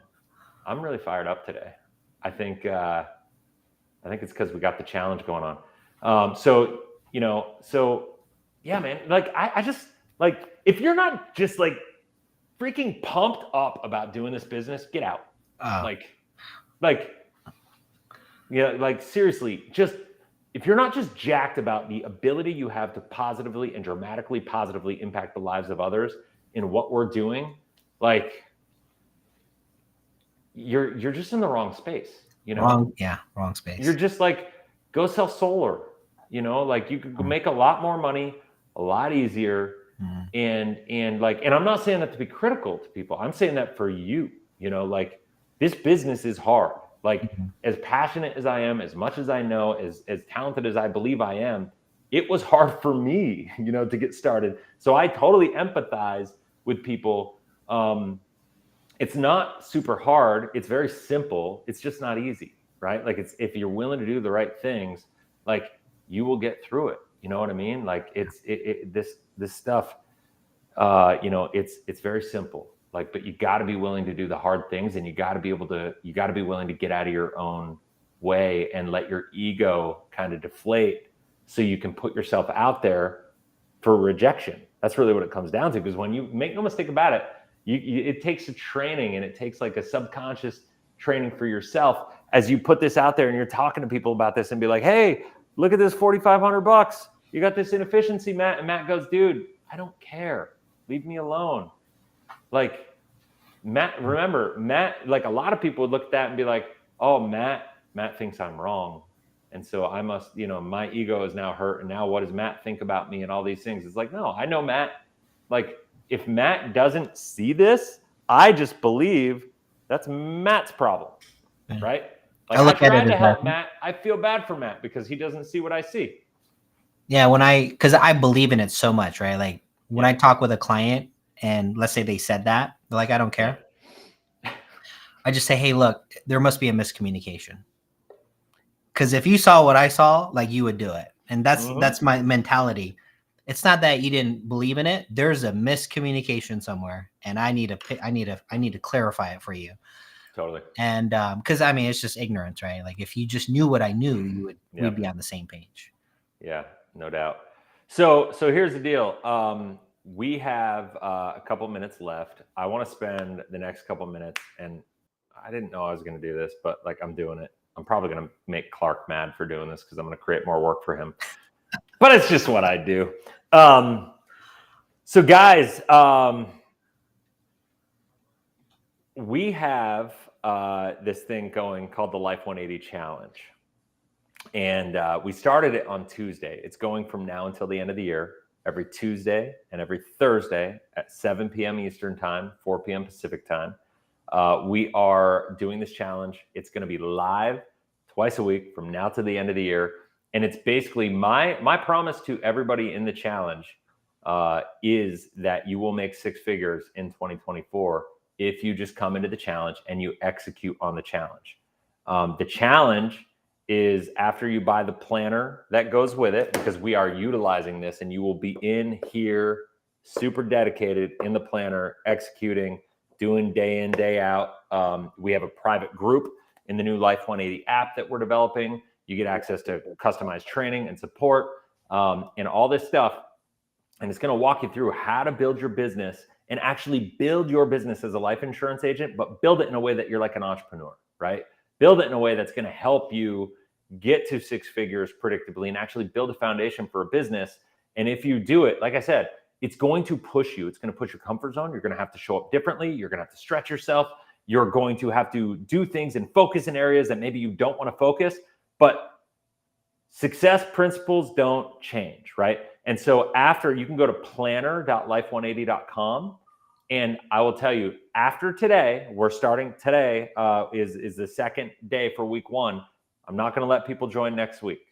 really fired up today. I think it's because we got the challenge going on. So yeah, man. Like I just like, if you're not just like freaking pumped up about doing this business, get out. Seriously, just if you're not just jacked about the ability you have to positively and dramatically positively impact the lives of others in what we're doing, like you're just in the wrong space, you know? Wrong space. You're just like, go sell solar, you know, like you could make a lot more money, a lot easier. And I'm not saying that to be critical to people. I'm saying that for you, you know, like this business is hard. Like as passionate as I am, as much as I know, as talented as I believe I am, it was hard for me, you know, to get started. So I totally empathize with people. It's not super hard. It's very simple. It's just not easy, right? Like if you're willing to do the right things, like you will get through it. You know what I mean? Like this stuff, you know, it's very simple. Like, but you got to be willing to do the hard things, and you got to be willing to get out of your own way and let your ego kind of deflate so you can put yourself out there for rejection. That's really what it comes down to. Because when you make no mistake about it, it takes a training, and it takes like a subconscious training for yourself as you put this out there and you're talking to people about this and be like, hey, look at this $4,500. You got this inefficiency, Matt. And Matt goes, dude, I don't care. Leave me alone. Like Matt, remember, Matt, like a lot of people would look at that and be like, oh, Matt thinks I'm wrong. And so I must, you know, my ego is now hurt. And now what does Matt think about me and all these things? It's like, no, I know Matt. Like if Matt doesn't see this, I just believe that's Matt's problem, right? Like I tried to help Matt. I feel bad for Matt because he doesn't see what I see. Yeah, because I believe in it so much, right? Like when I talk with a client and let's say they said that, they're like, I don't care. I just say, hey, look, there must be a miscommunication. Because if you saw what I saw, like you would do it. And that's my mentality. It's not that you didn't believe in it. There's a miscommunication somewhere, and I need to clarify it for you. Totally. And because I mean, it's just ignorance, right? Like if you just knew what I knew, we'd be on the same page. Yeah, no doubt. So here's the deal. We have a couple minutes left. I want to spend the next couple minutes, and I didn't know I was going to do this, but like I'm doing it. I'm probably going to make Clark mad for doing this because I'm going to create more work for him. But it's just what I do. So guys, we have this thing going called the Life 180 Challenge. And we started it on Tuesday. It's going from now until the end of the year, every Tuesday and every Thursday at 7 p.m. Eastern time, 4 p.m. Pacific time. We are doing this challenge. It's going to be live twice a week from now to the end of the year. And it's basically my promise to everybody in the challenge is that you will make 6 figures in 2024 if you just come into the challenge and you execute on the challenge. The challenge is after you buy the planner that goes with it, because we are utilizing this and you will be in here super dedicated in the planner, executing, doing day in, day out. We have a private group in the new Life 180 app that we're developing. You get access to customized training and support and all this stuff. And it's going to walk you through how to build your business and actually build your business as a life insurance agent, but build it in a way that you're like an entrepreneur, right? Build it in a way that's going to help you get to 6 figures predictably and actually build a foundation for a business. And if you do it, like I said, it's going to push you. It's going to push your comfort zone. You're going to have to show up differently. You're going to have to stretch yourself. You're going to have to do things and focus in areas that maybe you don't want to focus, but success principles don't change, right? And so after, you can go to planner.life180.com And I will tell you, after today, we're starting today is the second day for week 1. I'm not going to let people join next week.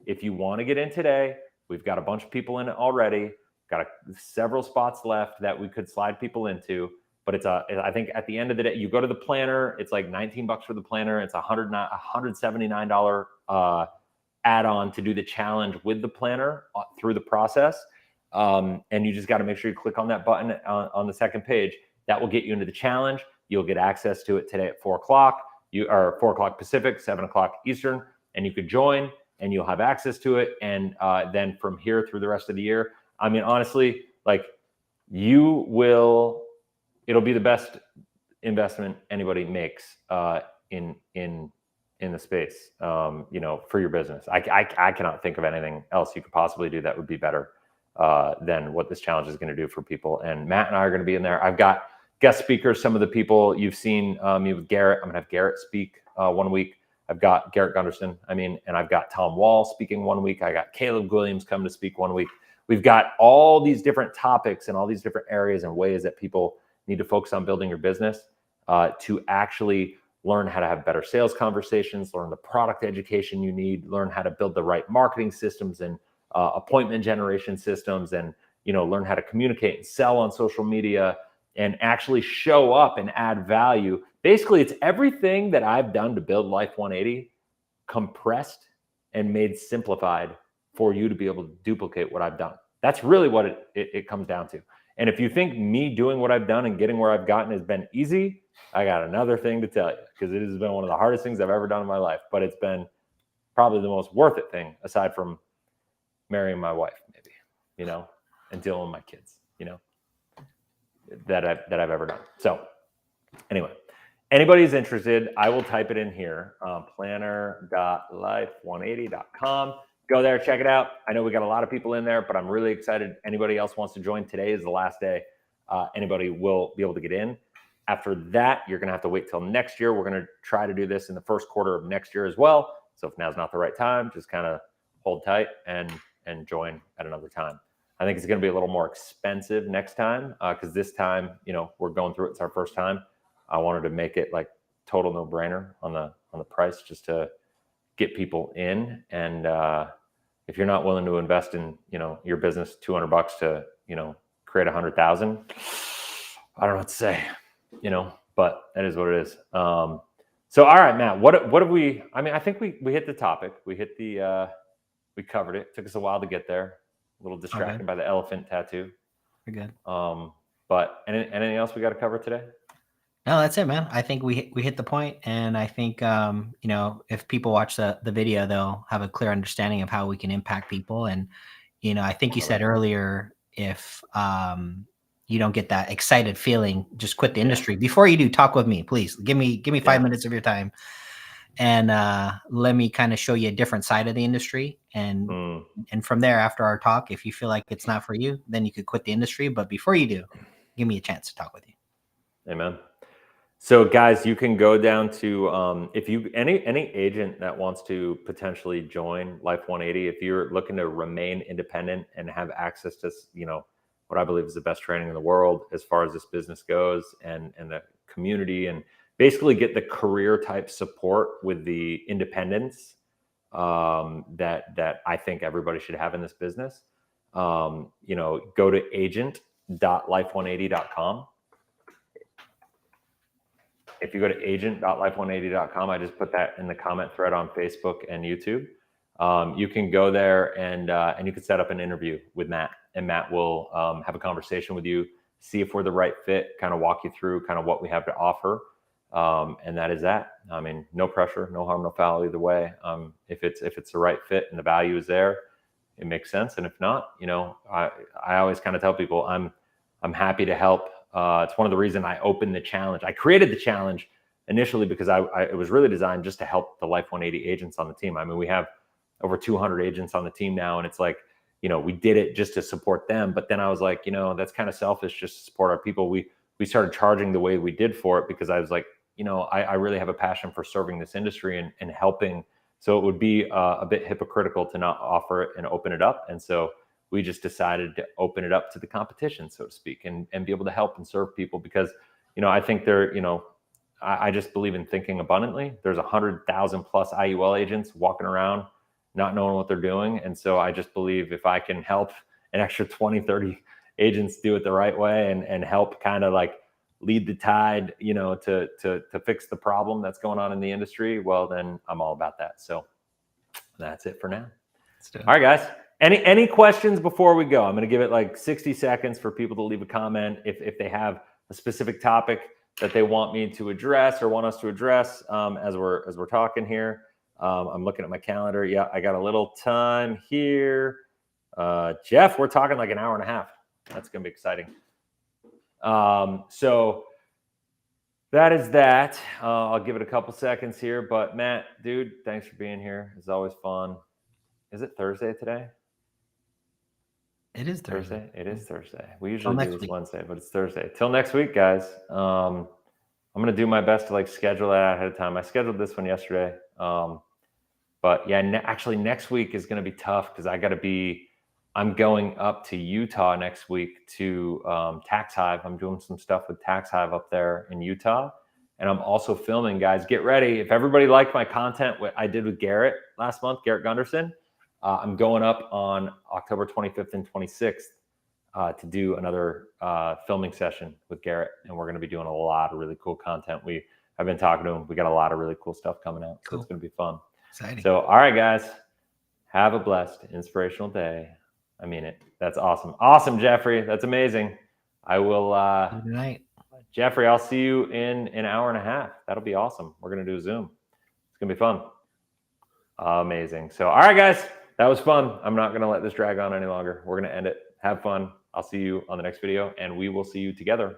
If you want to get in today, we've got a bunch of people in it already. Got several spots left that we could slide people into. But I think at the end of the day, you go to the planner. It's like $19 for the planner. It's $179 add-on to do the challenge with the planner through the process. And you just got to make sure you click on that button on the second page. That will get you into the challenge. You'll get access to it today at 4 o'clock. You are 4 o'clock Pacific, 7 o'clock Eastern, and you could join and you'll have access to it. And then from here through the rest of the year, I mean, honestly, like it'll be the best investment anybody makes in the space, for your business. I cannot think of anything else you could possibly do that would be better than what this challenge is going to do for people. And Matt and I are going to be in there. I've got guest speakers, some of the people you've seen me with Garrett. I'm going to have Garrett speak 1 week. I've got Garrett Gunderson, and I've got Tom Wall speaking 1 week. I got Caleb Williams coming to speak 1 week. We've got all these different topics and all these different areas and ways that people need to focus on building your business to actually learn how to have better sales conversations, learn the product education you need, learn how to build the right marketing systems and appointment generation systems, and learn how to communicate and sell on social media and actually show up and add value. Basically, it's everything that I've done to build Life 180 compressed and made simplified for you to be able to duplicate what I've done. That's really what it comes down to. And if you think me doing what I've done and getting where I've gotten has been easy, I got another thing to tell you, because it has been one of the hardest things I've ever done in my life, but it's been probably the most worth it thing aside from marrying my wife, maybe, and dealing with my kids, that I've ever done. So anyway, anybody's interested, I will type it in here, planner.life180.com. Go there, check it out. I know we got a lot of people in there, but I'm really excited. Anybody else wants to join, today is the last day. Anybody will be able to get in. After that, you're going to have to wait till next year. We're going to try to do this in the first quarter of next year as well. So if now's not the right time, just kind of hold tight and join at another time. I think it's going to be a little more expensive next time because this time, we're going through it. It's our first time. I wanted to make it like total no-brainer on the price, just to get people in. And if you're not willing to invest in your business $200 to create 100,000, I don't know what to say, but that is what it is. So all right, Matt, what have we? I mean, I think we hit the topic. We hit we covered it. Took us a while to get there. A little distracted by the elephant tattoo. We're good. But anything else we got to cover today? No, that's it, man. I think we hit the point, and I think if people watch the video, they'll have a clear understanding of how we can impact people. And I think you said earlier, if you don't get that excited feeling, just quit the industry. Before you do, talk with me, please. Give me 5 minutes of your time, and let me kind of show you a different side of the industry. And from there, after our talk, if you feel like it's not for you, then you could quit the industry. But before you do, give me a chance to talk with you. Amen. So guys, you can go down to if you any agent that wants to potentially join Life 180, if you're looking to remain independent and have access to what I believe is the best training in the world as far as this business goes, and the community, and basically get the career type support with the independence that I think everybody should have in this business, go to agent.life180.com. If you go to agent.life180.com, I just put that in the comment thread on Facebook and YouTube. You can go there and you can set up an interview with Matt, and Matt will have a conversation with you, see if we're the right fit, kind of walk you through kind of what we have to offer. And that is that. I mean, no pressure, no harm, no foul either way. If it's the right fit and the value is there, it makes sense. And if not, I always kind of tell people I'm happy to help. It's one of the reasons I opened the challenge. I created the challenge initially because it was really designed just to help the Life 180 agents on the team. I mean, we have over 200 agents on the team now, and it's like, we did it just to support them. But then I was like, that's kind of selfish just to support our people. We started charging the way we did for it because I was like, I really have a passion for serving this industry and helping. So it would be a bit hypocritical to not offer it and open it up. And so we just decided to open it up to the competition, so to speak, and be able to help and serve people because, I think I just believe in thinking abundantly. There's 100,000 plus IUL agents walking around not knowing what they're doing. And so I just believe if I can help an extra 20, 30 agents do it the right way and help kind of like lead the tide, to fix the problem that's going on in the industry, well, then I'm all about that. So that's it for now. All right, guys. Any questions before we go? I'm going to give it like 60 seconds for people to leave a comment if they have a specific topic that they want me to address or want us to address as we're talking here. I'm looking at my calendar. Yeah, I got a little time here. Jeff, we're talking like an hour and a half. That's going to be exciting. So that is that. I'll give it a couple seconds here. But Matt, dude, thanks for being here. It's always fun. Is it Thursday today? It is Thursday. It is Thursday. We usually do this Wednesday, but it's Thursday. Till next week, guys. I'm going to do my best to like schedule that ahead of time. I scheduled this one yesterday. But yeah, actually next week is going to be tough because I'm going up to Utah next week to Tax Hive. I'm doing some stuff with Tax Hive up there in Utah. And I'm also filming, guys. Get ready. If everybody liked my content, what I did with Garrett last month, Garrett Gunderson, I'm going up on October 25th and 26th to do another filming session with Garrett. And we're going to be doing a lot of really cool content. I've been talking to him. We got a lot of really cool stuff coming out. So it's going to be fun. Exciting. So, all right, guys, have a blessed, inspirational day. I mean it. That's awesome. Awesome, Jeffrey. That's amazing. I will. Good night. Jeffrey, I'll see you in an hour and a half. That'll be awesome. We're going to do a Zoom. It's going to be fun. Amazing. So, all right, guys, that was fun. I'm not going to let this drag on any longer. We're going to end it. Have fun. I'll see you on the next video, and we will see you together